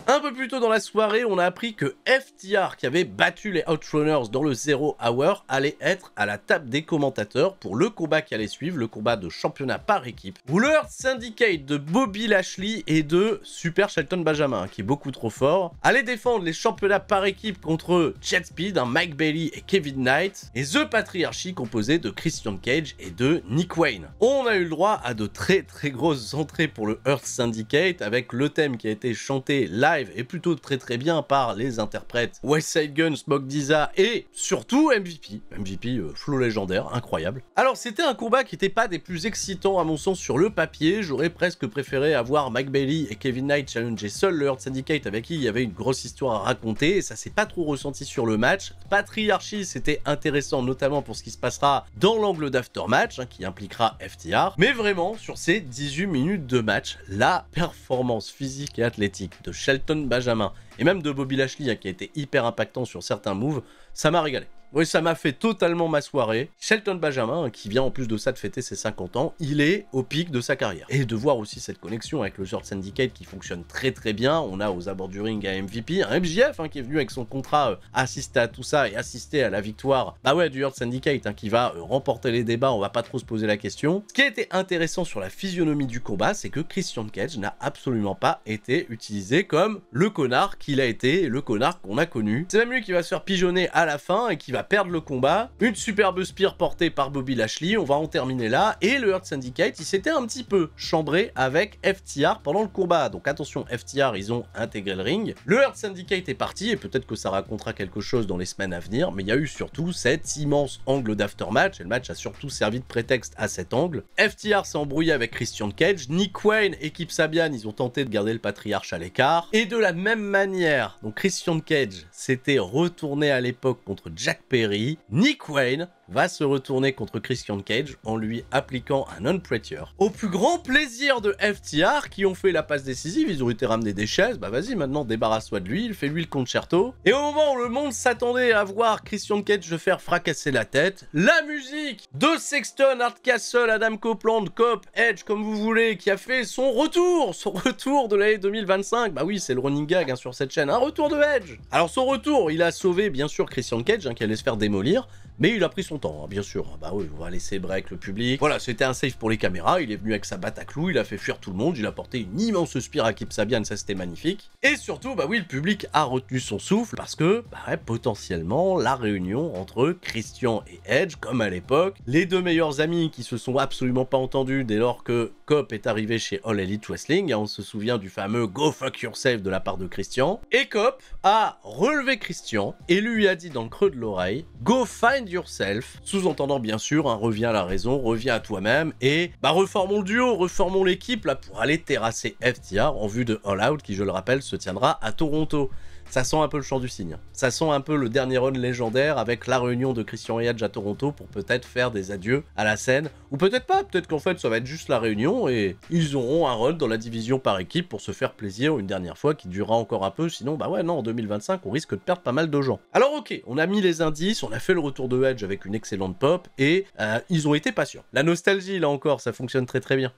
A: Un peu plus tôt dans la soirée, on a appris que FTR, qui avait battu les Outrunners dans le Zero Hour, allait être à la table des commentateurs pour le combat qui allait suivre, le combat de championnat par équipe, où le Hurt Syndicate de Bobby Lashley et de Super Shelton Benjamin, qui est beaucoup trop fort, allait défendre les championnats par équipe contre Jet Speed, Mike Bailey et Kevin Knight, et The Patriarchy composé de Christian Cage et de Nick Wayne. On a eu le droit à de très grosses entrées pour le Hurt Syndicate, avec le thème qui a été chanté live et plutôt très bien par les interprètes Westside Gunn, Smoke Disa et surtout MVP. MVP, flow légendaire, incroyable. Alors c'était un combat qui n'était pas des plus excitants à mon sens sur le papier, j'aurais presque préféré avoir Mike Bailey et Kevin Knight challenger seul le Hurt Syndicate avec qui il y avait une grosse histoire à raconter, et ça s'est pas trop ressenti sur le match. Patriarchy, c'était intéressant notamment pour ce qui se passera dans l'angle d'aftermatch, hein, qui impliquera FTR, mais vraiment sur ces 18 minutes de match, la performance physique et athlétique de Shelton Benjamin et même de Bobby Lashley, hein, qui a été hyper impactant sur certains moves, ça m'a régalé. Oui, ça m'a fait totalement ma soirée. Shelton Benjamin, qui vient en plus de ça de fêter ses 50 ans, il est au pic de sa carrière. Et de voir aussi cette connexion avec le Hurt Syndicate qui fonctionne très bien. On a aux abords du ring un MVP, un MJF, hein, qui est venu avec son contrat assister à tout ça et assister à la victoire du Hurt Syndicate, hein, qui va remporter les débats, on va pas trop se poser la question. Ce qui a été intéressant sur la physionomie du combat, c'est que Christian Cage n'a absolument pas été utilisé comme le connard qu'il a été, le connard qu'on a connu. C'est même lui qui va se faire pigeonner à la fin et qui va perdre le combat. Une superbe spear portée par Bobby Lashley, on va en terminer là, et le Hurt Syndicate, il s'était un petit peu chambré avec FTR pendant le combat, donc attention, FTR, ils ont intégré le ring, le Hurt Syndicate est parti, et peut-être que ça racontera quelque chose dans les semaines à venir, mais il y a eu surtout cet immense angle d'aftermatch, et le match a surtout servi de prétexte à cet angle. FTR s'est embrouillé avec Christian Cage, Nick Wayne, équipe Sabian, ils ont tenté de garder le patriarche à l'écart, et de la même manière, donc Christian Cage s'était retourné à l'époque contre Jack Perry, Nick Wayne va se retourner contre Christian Cage en lui appliquant un non-prettier. Au plus grand plaisir de FTR qui ont fait la passe décisive, ils ont été ramenés des chaises, bah vas-y maintenant débarrasse-toi de lui, fais-lui le concerto. Et au moment où le monde s'attendait à voir Christian Cage se faire fracasser la tête, la musique de Sexton, Hardcastle, Adam Copeland, Cope, Edge, comme vous voulez, qui a fait son retour de l'année 2025. Bah oui, c'est le running gag hein, sur cette chaîne, un retour de Edge. Alors son retour, il a sauvé bien sûr Christian Cage, hein, qui allait se faire démolir, mais il a pris son temps, hein, bien sûr. Bah oui, on va laisser break le public. Voilà, c'était un save pour les caméras, il est venu avec sa batte à clous, il a fait fuir tout le monde, il a porté une immense spire à Kip Sabian, ça c'était magnifique. Et surtout, bah oui, le public a retenu son souffle, parce que, bah ouais, potentiellement, la réunion entre Christian et Edge, comme à l'époque, les deux meilleurs amis qui se sont absolument pas entendus dès lors que Cope est arrivé chez All Elite Wrestling, hein, on se souvient du fameux Go fuck yourself de la part de Christian, et Cope a relevé Christian et lui a dit dans le creux de l'oreille, Go find yourself, sous-entendant bien sûr, hein, reviens à la raison, reviens à toi-même, et bah reformons le duo, reformons l'équipe là pour aller terrasser FTR en vue de All Out qui, je le rappelle, se tiendra à Toronto. Ça sent un peu le chant du cygne. Ça sent un peu le dernier run légendaire avec la réunion de Christian et Edge à Toronto pour peut-être faire des adieux à la scène. Ou peut-être pas, peut-être qu'en fait ça va être juste la réunion et ils auront un run dans la division par équipe pour se faire plaisir une dernière fois qui durera encore un peu. Sinon, bah ouais, non, en 2025, on risque de perdre pas mal de gens. Alors ok, on a mis les indices, on a fait le retour de Edge avec une excellente pop et ils ont été patients. La nostalgie, là encore, ça fonctionne très très bien.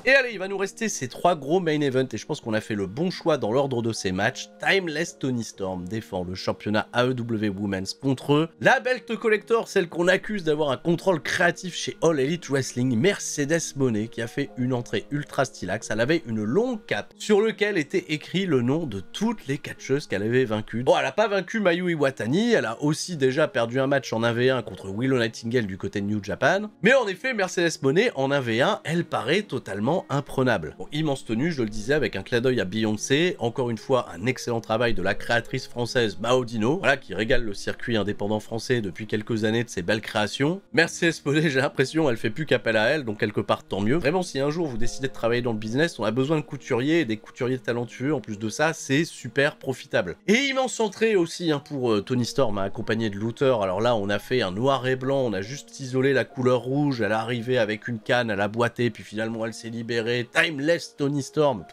A: Et allez, il va nous rester ces 3 gros main events et je pense qu'on a fait le bon choix dans l'ordre de ces matchs. Timeless Toni Storm défend le championnat AEW Women's contre la Belt Collector, celle qu'on accuse d'avoir un contrôle créatif chez All Elite Wrestling, Mercedes Moné, qui a fait une entrée ultra stylax. Elle avait une longue cape sur lequel était écrit le nom de toutes les catcheuses qu'elle avait vaincues. Bon, elle n'a pas vaincu Mayu Iwatani, elle a aussi déjà perdu un match en 1v1 contre Willow Nightingale du côté de New Japan. Mais en effet, Mercedes Moné en 1v1, elle paraît totalement imprenable. Bon, immense tenue, je le disais, avec un clin d'œil à Beyoncé, encore une fois un excellent travail de la créatrice française Maodino, voilà, qui régale le circuit indépendant français depuis quelques années de ses belles créations. Mercedes Moné, j'ai l'impression, elle fait plus qu'appel à elle, donc quelque part tant mieux. Vraiment, si un jour vous décidez de travailler dans le business, on a besoin de couturiers et des couturiers talentueux, en plus de ça, c'est super profitable. Et immense entrée aussi hein, pour Toni Storm, accompagné de Luther. Alors là, on a fait un noir et blanc, on a juste isolé la couleur rouge, elle est arrivée avec une canne, elle a boité, puis finalement elle s'est libérée. Timeless Toni Storm.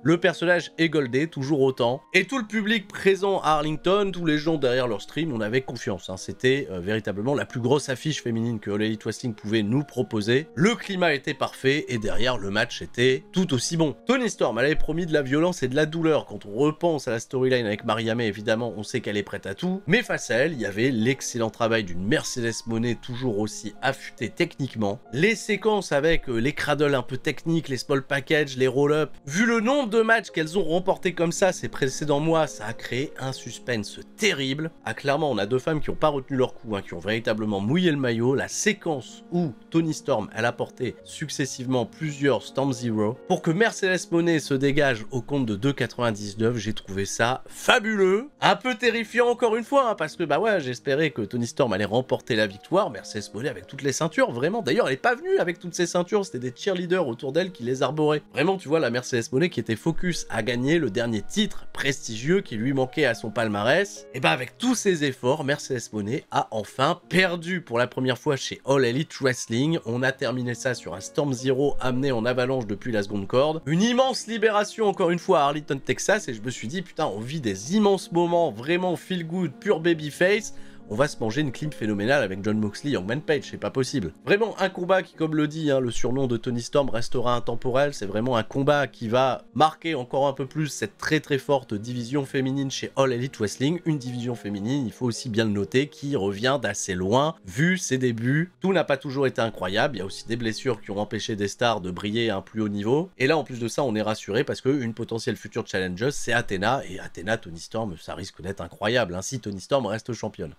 A: Le personnage est goldé, toujours autant. Et tout le public présent à Arlington, tous les gens derrière leur stream, on avait confiance. Hein. C'était véritablement la plus grosse affiche féminine que All Elite Wrestling pouvait nous proposer. Le climat était parfait et derrière le match était tout aussi bon. Toni Storm, elle avait promis de la violence et de la douleur. Quand on repense à la storyline avec Mariamé, évidemment, on sait qu'elle est prête à tout. Mais face à elle, il y avait l'excellent travail d'une Mercedes Moné toujours aussi affûtée techniquement. Les séquences avec les cradles un peu techniques, les small packages, les roll-up. Vu le nombre de matchs qu'elles ont remportés comme ça ces précédents mois, ça a créé un suspense terrible. Ah, clairement, on a deux femmes qui n'ont pas retenu leur coup, hein, qui ont véritablement mouillé le maillot. La séquence où Toni Storm, elle a porté successivement plusieurs Storm Zero pour que Mercedes Moné se dégage au compte de 2,99, j'ai trouvé ça fabuleux. Un peu terrifiant encore une fois, hein, parce que bah ouais, j'espérais que Toni Storm allait remporter la victoire. Mercedes Moné avec toutes les ceintures, vraiment. D'ailleurs, elle est pas venue avec toutes ses ceintures, c'était des cheerleaders autour d'elle qui les arboraient. Vraiment, tu vois, la Mercedes Moné qui était focus à gagner le dernier titre prestigieux qui lui manquait à son palmarès. Et bah avec tous ses efforts, Mercedes Moné a enfin perdu pour la première fois chez All Elite Wrestling. On a terminé ça sur un Storm Zero amené en avalanche depuis la seconde corde. Une immense libération encore une fois à Arlington, Texas, et je me suis dit, putain, on vit des immenses moments vraiment feel good, pure babyface. On va se manger une clim phénoménale avec John Moxley et Hangman Page, c'est pas possible. Vraiment un combat qui, comme le dit, hein, le surnom de Toni Storm restera intemporel, c'est vraiment un combat qui va marquer encore un peu plus cette très très forte division féminine chez All Elite Wrestling, une division féminine, il faut aussi bien le noter, qui revient d'assez loin, vu ses débuts. Tout n'a pas toujours été incroyable, il y a aussi des blessures qui ont empêché des stars de briller à un plus haut niveau, et là en plus de ça on est rassuré parce qu'une potentielle future challengeuse c'est Athena, et Athena, Toni Storm, ça risque d'être incroyable, hein, si Toni Storm reste championne.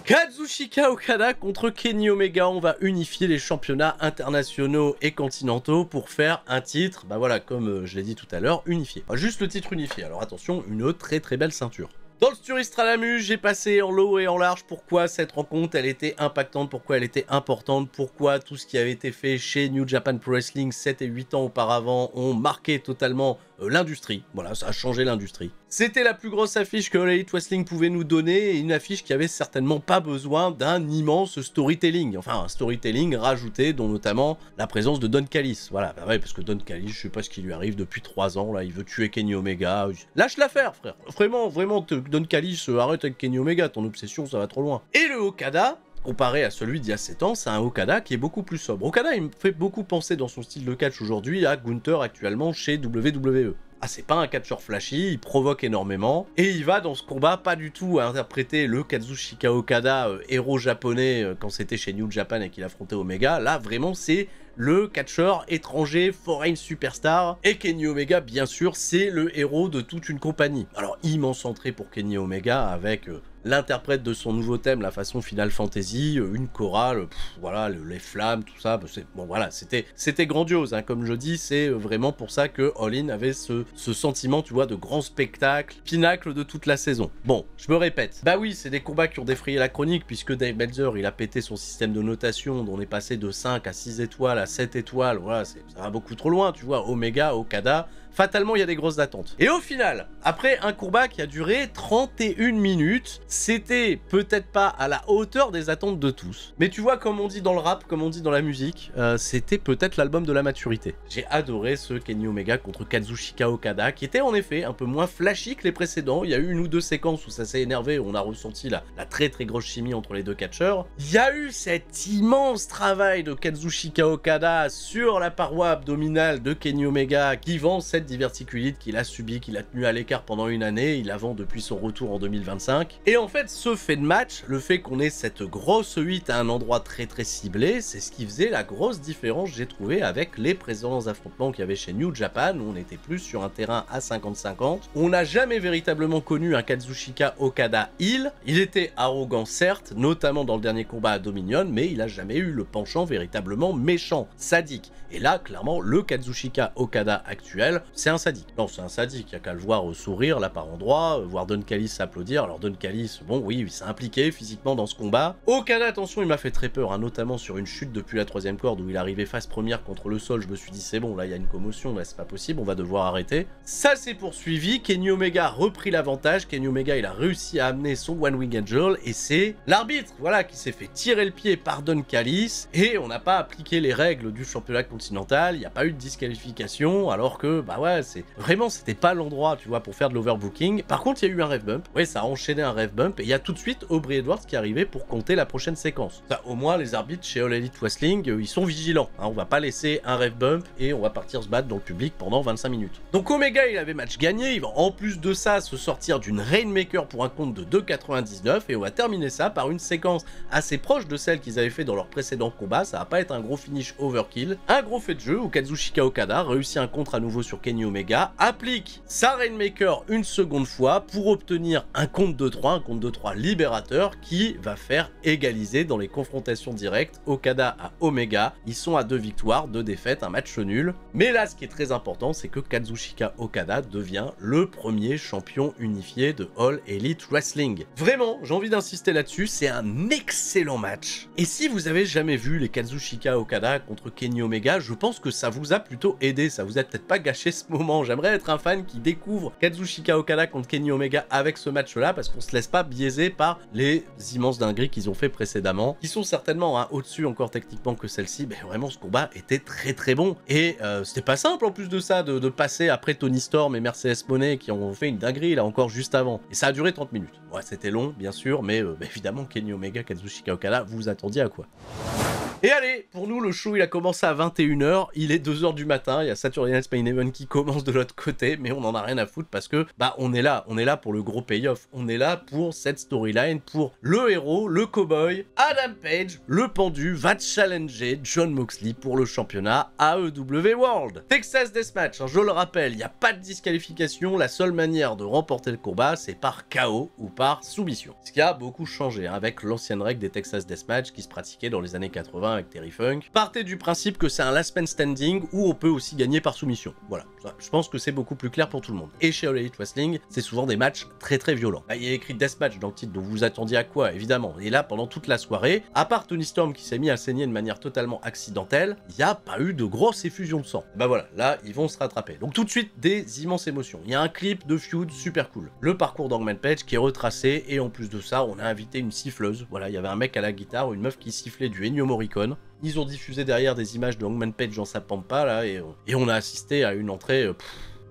A: Kazuchika Okada contre Kenny Omega, on va unifier les championnats internationaux et continentaux pour faire un titre, bah voilà, comme je l'ai dit tout à l'heure, unifié. Enfin, juste le titre unifié, alors attention, une très très belle ceinture. Dans le Sturistralamus, j'ai passé en long et en large pourquoi cette rencontre elle était impactante, pourquoi elle était importante, pourquoi tout ce qui avait été fait chez New Japan Pro Wrestling 7 et 8 ans auparavant ont marqué totalement l'industrie. Voilà, ça a changé l'industrie. C'était la plus grosse affiche que All Elite Wrestling pouvait nous donner, et une affiche qui avait certainement pas besoin d'un immense storytelling. Enfin, un storytelling rajouté, dont notamment la présence de Don Callis. Voilà, bah ouais, parce que Don Callis, je sais pas ce qui lui arrive depuis 3 ans, là, il veut tuer Kenny Omega. Lâche l'affaire, frère. Vraiment, Don Callis, arrête avec Kenny Omega, ton obsession, ça va trop loin. Et le Okada, comparé à celui d'il y a 7 ans, c'est un Okada qui est beaucoup plus sobre. Okada, il me fait beaucoup penser dans son style de catch aujourd'hui à Gunther actuellement chez WWE. Ah, c'est pas un catcheur flashy, il provoque énormément, et il va dans ce combat pas du tout à interpréter le Kazuchika Okada, héros japonais quand c'était chez New Japan et qu'il affrontait Omega. Là, vraiment, c'est le catcheur étranger, foreign superstar, et Kenny Omega, bien sûr, c'est le héros de toute une compagnie. Alors, immense entrée pour Kenny Omega avec l'interprète de son nouveau thème, la façon Final Fantasy, une chorale, voilà, les flammes, tout ça, bon voilà, c'était grandiose, hein, comme je dis, c'est vraiment pour ça que All In avait ce sentiment, tu vois, de grand spectacle, pinacle de toute la saison. Bon, je me répète, bah oui, c'est des combats qui ont défrayé la chronique, puisque Dave Meltzer, il a pété son système de notation, dont on est passé de 5 à 6 étoiles, à 7 étoiles, voilà, ça va beaucoup trop loin, tu vois, Omega, Okada, fatalement, il y a des grosses attentes. Et au final, après un combat qui a duré 31 minutes, c'était peut-être pas à la hauteur des attentes de tous. Mais tu vois, comme on dit dans le rap, comme on dit dans la musique, c'était peut-être l'album de la maturité. J'ai adoré ce Kenny Omega contre Kazuchika Okada, qui était en effet un peu moins flashy que les précédents. Il y a eu une ou deux séquences où ça s'est énervé, où on a ressenti la très grosse chimie entre les deux catcheurs. Il y a eu cet immense travail de Kazuchika Okada sur la paroi abdominale de Kenny Omega, qui vend cette diverticulite qu'il a subi, qu'il a tenu à l'écart pendant une année, il la vend depuis son retour en 2025. Et en fait, ce fait de match, le fait qu'on ait cette grosse 8 à un endroit très ciblé, c'est ce qui faisait la grosse différence, j'ai trouvé, avec les précédents affrontements qu'il y avait chez New Japan, où on était plus sur un terrain à 50-50. On n'a jamais véritablement connu un Kazuchika Okada heel. Il était arrogant certes, notamment dans le dernier combat à Dominion, mais il a jamais eu le penchant véritablement méchant, sadique. Et là, clairement, le Kazuchika Okada actuel, c'est un sadique. Non, c'est un sadique, il n'y a qu'à le voir sourire, là, par endroit, voir Don Callis s'applaudir. Alors, Don Callis, bon, oui, il s'est impliqué physiquement dans ce combat. Okada, attention, il m'a fait très peur, hein, notamment sur une chute depuis la 3e corde, où il arrivait face première contre le sol. Je me suis dit, c'est bon, là, il y a une commotion, là, c'est pas possible, on va devoir arrêter. Ça s'est poursuivi, Kenny Omega a repris l'avantage, Kenny Omega, il a réussi à amener son One Wing Angel, et c'est l'arbitre, voilà, qui s'est fait tirer le pied par Don Callis, et on n'a pas appliqué les règles du championnat continental, il n'y a pas eu de disqualification, alors que, bah ouais, vraiment, c'était pas l'endroit, tu vois, pour faire de l'overbooking. Par contre, il y a eu un ref bump, ouais, ça a enchaîné un ref bump, et il y a tout de suite Aubrey Edwards qui est arrivé pour compter la prochaine séquence. Ça, au moins, les arbitres chez All Elite Wrestling, ils sont vigilants, hein, on va pas laisser un ref bump, et on va partir se battre dans le public pendant 25 minutes. Donc Omega, il avait match gagné, il va en plus de ça se sortir d'une Rainmaker pour un compte de 2,99, et on va terminer ça par une séquence assez proche de celle qu'ils avaient fait dans leur précédent combat. Ça va pas être un gros finish overkill, un gros fait de jeu où Kazuchika Okada réussit un contre à nouveau sur Kenny Omega, applique sa Rainmaker une seconde fois pour obtenir un compte de 3, un compte de 3 libérateur qui va faire égaliser dans les confrontations directes Okada à Omega. Ils sont à 2 victoires, 2 défaites, un match nul. Mais là, ce qui est très important, c'est que Kazuchika Okada devient le premier champion unifié de All Elite Wrestling. Vraiment, j'ai envie d'insister là-dessus, c'est un excellent match. Et si vous avez jamais vu les Kazuchika Okada contre Kenny Omega, je pense que ça vous a plutôt aidé, ça vous a peut-être pas gâché ce moment. J'aimerais être un fan qui découvre Kazuchika Okada contre Kenny Omega avec ce match-là, parce qu'on se laisse pas biaiser par les immenses dingueries qu'ils ont fait précédemment, qui sont certainement au-dessus encore techniquement que celle-ci. Mais vraiment, ce combat était très bon. Et c'était pas simple en plus de ça, de passer après Tony Storm et Mercedes Moné qui ont fait une dinguerie là encore juste avant. Et ça a duré 30 minutes. Ouais, c'était long, bien sûr, mais évidemment, Kenny Omega, Kazuchika Okada, vous attendiez à quoi? Et allez, pour nous, le show, il a commencé à 21 h, il est 2 h du matin, il y a Saturday Night's Main Event qui commence de l'autre côté, mais on en a rien à foutre parce que, bah, on est là pour le gros payoff, on est là pour cette storyline, pour le héros, le cowboy, Adam Page, le pendu, va challenger Jon Moxley pour le championnat AEW World. Texas Deathmatch, hein, je le rappelle, il n'y a pas de disqualification, la seule manière de remporter le combat, c'est par KO ou par soumission. Ce qui a beaucoup changé, hein, avec l'ancienne règle des Texas Deathmatch qui se pratiquait dans les années 80 fin avec Terry Funk. Partez du principe que c'est un last man standing où on peut aussi gagner par soumission. Voilà, je pense que c'est beaucoup plus clair pour tout le monde. Et chez All Elite Wrestling, c'est souvent des matchs très très violents. Bah, il y a écrit Deathmatch dans le titre, donc vous vous attendiez à quoi, évidemment. Et là, pendant toute la soirée, à part Tony Storm qui s'est mis à saigner de manière totalement accidentelle, il n'y a pas eu de grosse effusion de sang. Bah voilà, là, ils vont se rattraper. Donc tout de suite, des immenses émotions. Il y a un clip de feud super cool. Le parcours d'Hangman Page qui est retracé, et en plus de ça, on a invité une siffleuse. Voilà, il y avait un mec à la guitare, une meuf qui sifflait du Ennio Morricone. Ils ont diffusé derrière des images de Hangman Page dans sa pampa, là, et on a assisté à une entrée...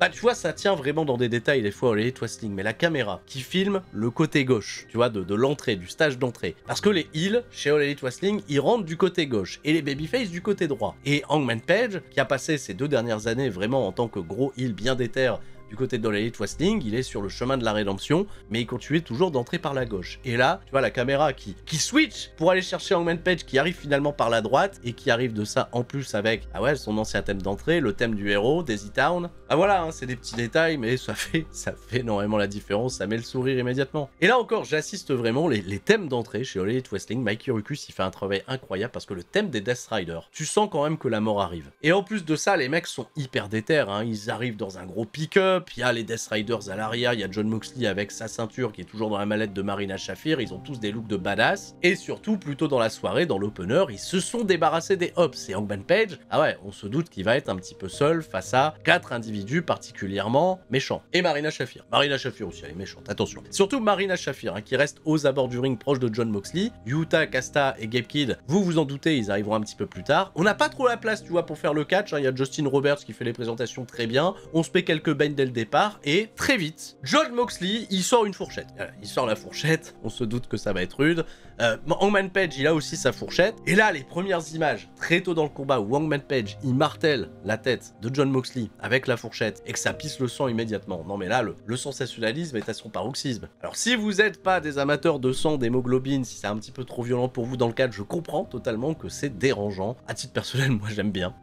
A: Bah, tu vois, ça tient vraiment dans des détails des fois au Elite Wrestling, mais la caméra qui filme le côté gauche, tu vois, de l'entrée, du stage d'entrée. Parce que les heels, chez All Elite Wrestling, ils rentrent du côté gauche, et les babyface du côté droit. Et Hangman Page, qui a passé ces 2 dernières années vraiment en tant que gros heel bien déter, du côté de All Elite Wrestling, il est sur le chemin de la rédemption, mais il continue toujours d'entrer par la gauche. Et là, tu vois la caméra qui switch pour aller chercher Hangman Page, qui arrive finalement par la droite, et qui arrive de ça en plus avec, ah ouais, son ancien thème d'entrée, le thème du héros, Daisy Town. Ah voilà, hein, c'est des petits détails, mais ça fait énormément la différence, ça met le sourire immédiatement. Et là encore, j'assiste vraiment, les thèmes d'entrée chez All Elite Wrestling, Mikey Rukus, il fait un travail incroyable, parce que le thème des Death Riders, tu sens quand même que la mort arrive. Et en plus de ça, les mecs sont hyper déter, hein, ils arrivent dans un gros pick-up, il y a les Death Riders à l'arrière, il y a Jon Moxley avec sa ceinture qui est toujours dans la mallette de Marina Shafir, ils ont tous des looks de badass, et surtout, plus tôt dans la soirée, dans l'opener, ils se sont débarrassés des Hobbs, et Hangman Page, ah ouais, on se doute qu'il va être un petit peu seul face à 4 individus particulièrement méchants. Et Marina Shafir aussi, elle est méchante, attention. Surtout Marina Shafir, hein, qui reste aux abords du ring proche de Jon Moxley, Yuta, Kasta et Gabe Kidd, vous vous en doutez, ils arriveront un petit peu plus tard. On n'a pas trop la place, tu vois, pour faire le catch, hein. Il y a Justin Roberts qui fait les présentations très bien, on se met quelques bains dès le départ, et très vite, Jon Moxley, il sort une fourchette. Il sort la fourchette, on se doute que ça va être rude. Hangman Page, il a aussi sa fourchette. Et là, les premières images, très tôt dans le combat, où Hangman Page, il martèle la tête de Jon Moxley avec la fourchette, et que ça pisse le sang immédiatement. Non mais là, le sensationnalisme est à son paroxysme. Alors si vous n'êtes pas des amateurs de sang, d'hémoglobine, si c'est un petit peu trop violent pour vous dans le cadre, je comprends totalement que c'est dérangeant. À titre personnel, moi j'aime bien,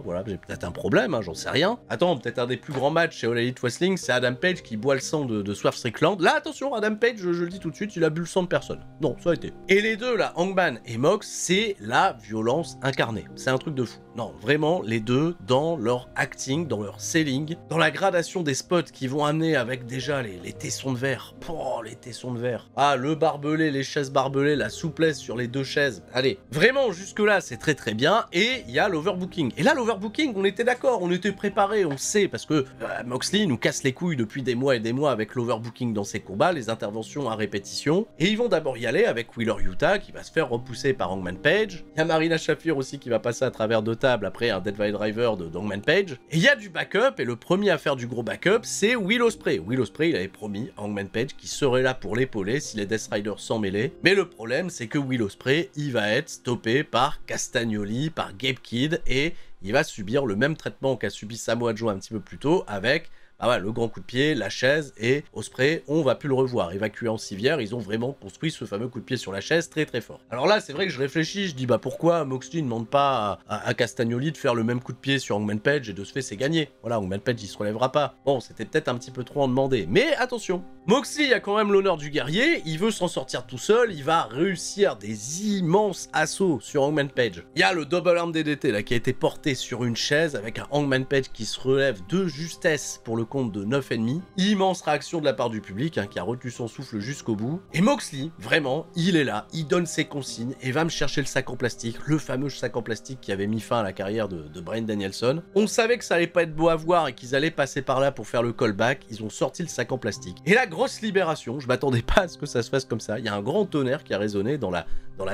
A: voilà, j'ai peut-être un problème, hein, j'en sais rien. Attends, peut-être un des plus grands matchs chez All Elite Wrestling, c'est Adam Page qui boit le sang de Swerve Strickland. Là, attention, Adam Page, je le dis tout de suite, il a bu le sang de personne. Non, ça a été. Et les deux, là, Hangman et Mox, c'est la violence incarnée. C'est un truc de fou. Non, vraiment, les deux, dans leur acting, dans leur selling, dans la gradation des spots qui vont amener avec déjà les tessons de verre. Oh, les tessons de verre. Ah, le barbelé, les chaises barbelées, la souplesse sur les 2 chaises. Allez, vraiment, jusque-là, c'est très très bien. Et il y a l'overbooking. Et là, l'overbooking, on était d'accord, on était préparé, on sait, parce que Moxley nous casse les couilles depuis des mois et des mois avec l'overbooking dans ses combats, les interventions à répétition. Et ils vont d'abord y aller avec Wheeler Yuta qui va se faire repousser par Hangman Page. Il y a Marina Shafir aussi qui va passer à travers 2 tables après un Dead by Driver de Hangman Page. Et il y a du backup, et le premier à faire du gros backup, c'est Will Ospreay. Will Ospreay, il avait promis à Hangman Page qu'il serait là pour l'épauler si les Death Riders s'en mêlaient. Mais le problème, c'est que Will Ospreay, il va être stoppé par Castagnoli, par Gabe Kidd, et il va subir le même traitement qu'a subi Samoa Joe un petit peu plus tôt avec... Ah ouais, le grand coup de pied, la chaise, et Ospreay, on va plus le revoir. Évacué en civière, ils ont vraiment construit ce fameux coup de pied sur la chaise très très fort. Alors là, c'est vrai que je réfléchis, je dis bah pourquoi Moxley ne demande pas à Castagnoli de faire le même coup de pied sur Hangman Page, et de ce fait c'est gagné. Voilà, Hangman Page il se relèvera pas. Bon, c'était peut-être un petit peu trop en demander, mais attention, Moxley a quand même l'honneur du guerrier, il veut s'en sortir tout seul, il va réussir des immenses assauts sur Hangman Page. Il y a le double arm DDT là qui a été porté sur une chaise avec un Hangman Page qui se relève de justesse pour le compte de 9,5. Immense réaction de la part du public hein, qui a retenu son souffle jusqu'au bout. Et Moxley, vraiment, il est là, il donne ses consignes et va me chercher le sac en plastique, le fameux sac en plastique qui avait mis fin à la carrière de Bryan Danielson. On savait que ça allait pas être beau à voir et qu'ils allaient passer par là pour faire le callback, ils ont sorti le sac en plastique. Et la grosse libération, je m'attendais pas à ce que ça se fasse comme ça, il y a un grand tonnerre qui a résonné dans la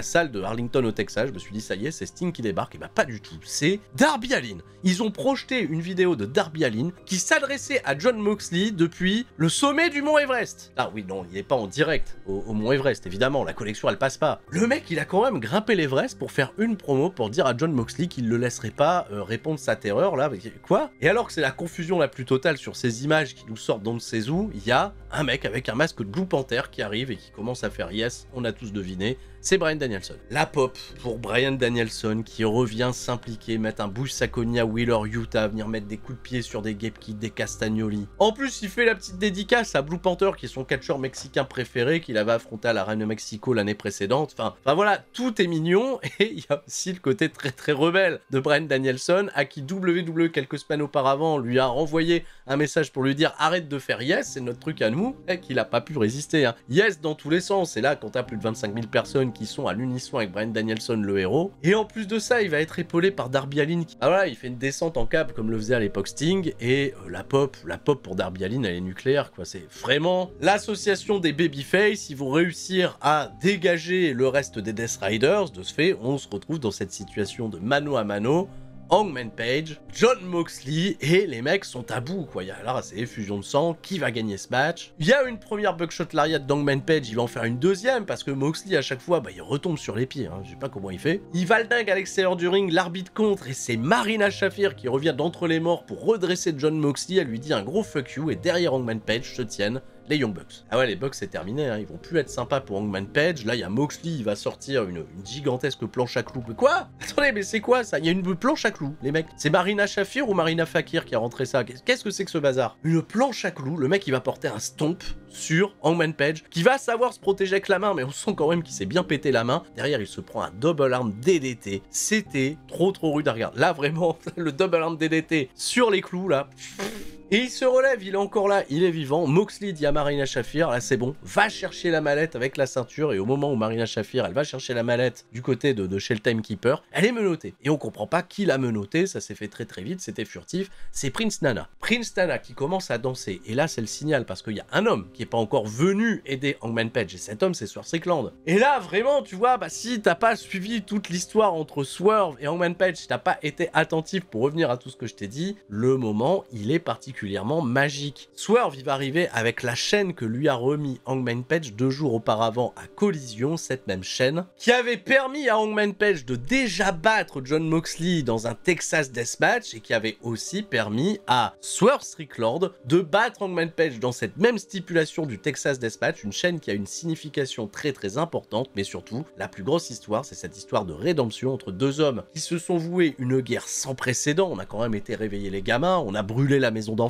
A: salle de Arlington au Texas, je me suis dit ça y est, c'est Sting qui débarque, et bah pas du tout, c'est Darby Allin. Ils ont projeté une vidéo de Darby Allin qui s'adressait à Jon Moxley depuis le sommet du Mont Everest. Ah oui, non, il est pas en direct au Mont Everest, évidemment, la connexion elle passe pas. Le mec, il a quand même grimpé l'Everest pour faire une promo pour dire à Jon Moxley qu'il le laisserait pas répondre sa terreur, là, quoi? Et alors que c'est la confusion la plus totale sur ces images qui nous sortent d'on ne sait où, il y a un mec avec un masque de Blue Panther qui arrive et qui commence à faire yes, on a tous deviné, c'est Bryan Danielson. La pop pour Bryan Danielson qui revient s'impliquer, mettre un Bush Sacconi à Wheeler Utah, venir mettre des coups de pied sur des Gepki, des Castagnoli. En plus, il fait la petite dédicace à Blue Panther qui est son catcheur mexicain préféré qu'il avait affronté à la Reine de Mexico l'année précédente. Enfin voilà, tout est mignon et il y a aussi le côté très très rebelle de Bryan Danielson à qui WWE quelques semaines auparavant lui a renvoyé un message pour lui dire arrête de faire yes, c'est notre truc à nous, et qu'il a pas pu résister. Hein. Yes dans tous les sens, et là quand t'as plus de 25 000 personnes qui sont à l'unisson avec Bryan Danielson le héros, et en plus de ça il va être épaulé par Darby Allin qui... Ah voilà, il fait une descente en câble comme le faisait à l'époque Sting, et la pop pour Darby Allin elle est nucléaire quoi, c'est vraiment l'association des babyface, ils vont réussir à dégager le reste des Death Riders, de ce fait on se retrouve dans cette situation de mano à mano, Hangman Page, Jon Moxley, et les mecs sont à bout, quoi. Il y a là, c'est effusion de sang, qui va gagner ce match? Il y a une première buckshot lariat d'Hangman Page, il va en faire une deuxième, parce que Moxley, à chaque fois, il retombe sur les pieds, hein. Je sais pas comment il fait. Il va le dingue à l'extérieur du ring, l'arbitre contre, et c'est Marina Shafir qui revient d'entre les morts pour redresser Jon Moxley, elle lui dit un gros fuck you, et derrière Hangman Page se tiennent les Young Bucks. Ah ouais, les Bucks c'est terminé, hein. Ils vont plus être sympas pour Hangman Page. Là, il y a Moxley, il va sortir une gigantesque planche à clous. Mais quoi? Attendez, mais c'est quoi ça? Il y a une planche à clous, les mecs. C'est Marina Shafir ou Marina Fakir qui a rentré ça? Qu'est-ce que c'est que ce bazar? Une planche à clous, le mec il va porter un stomp sur Hangman Page, qui va savoir se protéger avec la main, mais on sent quand même qu'il s'est bien pété la main. Derrière, il se prend un double arm DDT. C'était trop rude à regarder. Là, vraiment, le double arm DDT sur les clous, là... Et il se relève, il est encore là, il est vivant. Moxley dit à Marina Shafir, là c'est bon, va chercher la mallette avec la ceinture. Et au moment où Marina Shafir, elle va chercher la mallette du côté de chez le Timekeeper, elle est menottée. Et on comprend pas qui l'a menottée, ça s'est fait très vite, c'était furtif. C'est Prince Nana. Prince Nana qui commence à danser. Et là c'est le signal, parce qu'il y a un homme qui est pas encore venu aider Hangman Page. Et cet homme c'est Swerve Strickland. Et là vraiment, tu vois, si t'as pas suivi toute l'histoire entre Swerve et Hangman Page, si t'as pas été attentif pour revenir à tout ce que je t'ai dit, le moment, il est particulièrement magique. Swerve, il va arriver avec la chaîne que lui a remis Hangman Page 2 jours auparavant à Collision, cette même chaîne, qui avait permis à Hangman Page de déjà battre Jon Moxley dans un Texas Deathmatch et qui avait aussi permis à Swerve Strickland de battre Hangman Page dans cette même stipulation du Texas Deathmatch, une chaîne qui a une signification très importante, mais surtout, la plus grosse histoire, c'est cette histoire de rédemption entre deux hommes qui se sont voués une guerre sans précédent. On a quand même été réveiller les gamins, on a brûlé la maison d'enfance.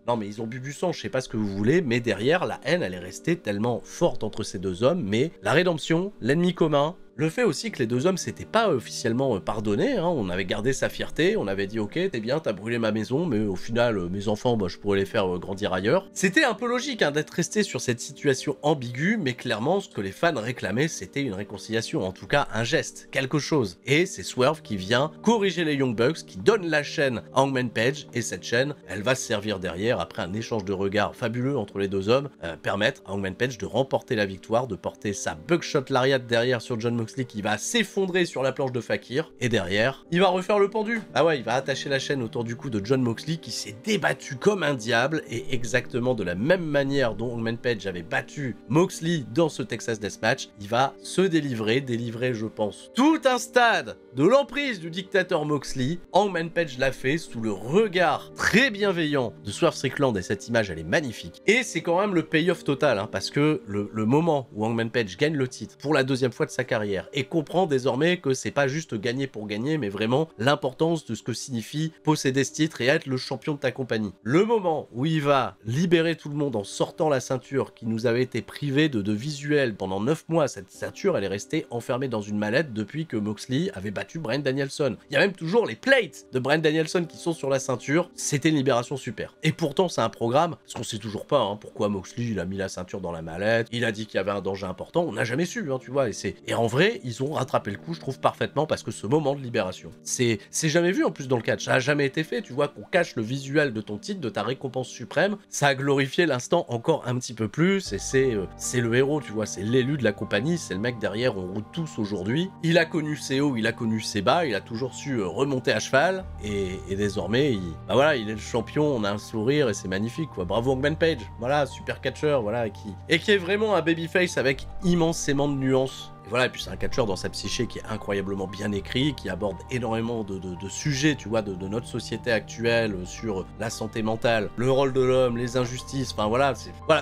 A: Non mais ils ont bu du sang, je sais pas ce que vous voulez, mais derrière, la haine, elle est restée tellement forte entre ces deux hommes, mais la rédemption, l'ennemi commun, le fait aussi que les deux hommes s'étaient pas officiellement pardonnés, hein. On avait gardé sa fierté, on avait dit ok t'es bien, t'as brûlé ma maison, mais au final mes enfants je pourrais les faire grandir ailleurs. C'était un peu logique d'être resté sur cette situation ambiguë, mais clairement ce que les fans réclamaient c'était une réconciliation, en tout cas un geste, quelque chose. Et c'est Swerve qui vient corriger les Young Bucks, qui donne la chaîne à Hangman Page, et cette chaîne elle va se servir derrière, après un échange de regards fabuleux entre les deux hommes, permettre à Hangman Page de remporter la victoire, de porter sa buckshot lariat derrière sur Jon Moxley qui va s'effondrer sur la planche de Fakir, et derrière, il va refaire le pendu. Ah ouais, il va attacher la chaîne autour du cou de Jon Moxley qui s'est débattu comme un diable, et exactement de la même manière dont Hangman Page avait battu Moxley dans ce Texas Deathmatch, il va se délivrer je pense tout un stade de l'emprise du dictateur Moxley. Hangman Page l'a fait sous le regard très bienveillant de Swerve Strickland, et cette image elle est magnifique. Et c'est quand même le payoff total, hein, parce que le moment où Hangman Page gagne le titre pour la deuxième fois de sa carrière, et comprend désormais que c'est pas juste gagner pour gagner, mais vraiment l'importance de ce que signifie posséder ce titre et être le champion de ta compagnie. Le moment où il va libérer tout le monde en sortant la ceinture qui nous avait été privée de visuel pendant 9 mois, cette ceinture elle est restée enfermée dans une mallette depuis que Moxley avait battu Bryan Danielson. Il y a même toujours les plates de Bryan Danielson qui sont sur la ceinture, c'était une libération super. Et pourtant c'est un programme, parce qu'on sait toujours pas pourquoi Moxley il a mis la ceinture dans la mallette, il a dit qu'il y avait un danger important, on n'a jamais su, tu vois, et en vrai, ils ont rattrapé le coup, je trouve, parfaitement, parce que ce moment de libération, c'est jamais vu en plus dans le catch, ça a jamais été fait, tu vois, qu'on cache le visuel de ton titre, de ta récompense suprême, ça a glorifié l'instant encore un petit peu plus, et c'est le héros, tu vois, c'est l'élu de la compagnie, c'est le mec derrière, on roule tous aujourd'hui, il a connu ses hauts, il a connu ses bas, il a toujours su remonter à cheval, et désormais, il est le champion, on a un sourire, et c'est magnifique, quoi, bravo Hangman Page, voilà, super catcheur, voilà, qui est vraiment un babyface avec immensément de nuances. voilà, et puis c'est un catcheur dans sa psyché qui est incroyablement bien écrit, qui aborde énormément de sujets, tu vois, de notre société actuelle, sur la santé mentale, le rôle de l'homme, les injustices, enfin voilà,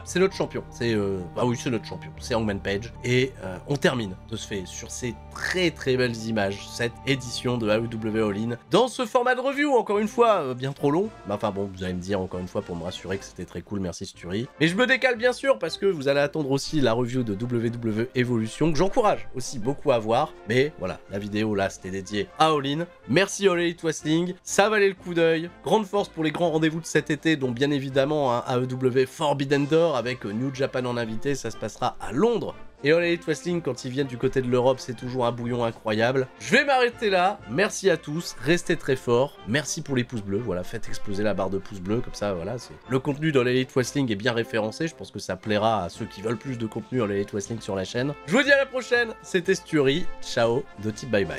A: c'est notre champion. Bah oui, c'est notre champion, c'est Hangman Page. Et on termine de ce fait sur ces très très belles images, cette édition de AEW All In, dans ce format de review, encore une fois, bien trop long. Bah, enfin bon, vous allez me dire encore une fois pour me rassurer que c'était très cool, merci Sturi. Mais je me décale bien sûr parce que vous allez attendre aussi la review de WWE Evolution, que j'encourage aussi beaucoup à voir. Mais voilà, la vidéo là, c'était dédié à All In. Merci All Elite Wrestling, ça valait le coup d'œil. Grande force pour les grands rendez-vous de cet été, dont bien évidemment un AEW Forbidden Door avec New Japan en invité, ça se passera à Londres. Et All Elite Wrestling, quand ils viennent du côté de l'Europe, c'est toujours un bouillon incroyable. Je vais m'arrêter là. Merci à tous. Restez très forts. Merci pour les pouces bleus. Voilà, faites exploser la barre de pouces bleus. Comme ça, voilà. Le contenu d'All Elite Wrestling est bien référencé. Je pense que ça plaira à ceux qui veulent plus de contenu All Elite Wrestling sur la chaîne. Je vous dis à la prochaine. C'était Sturi. Ciao. De type bye bye.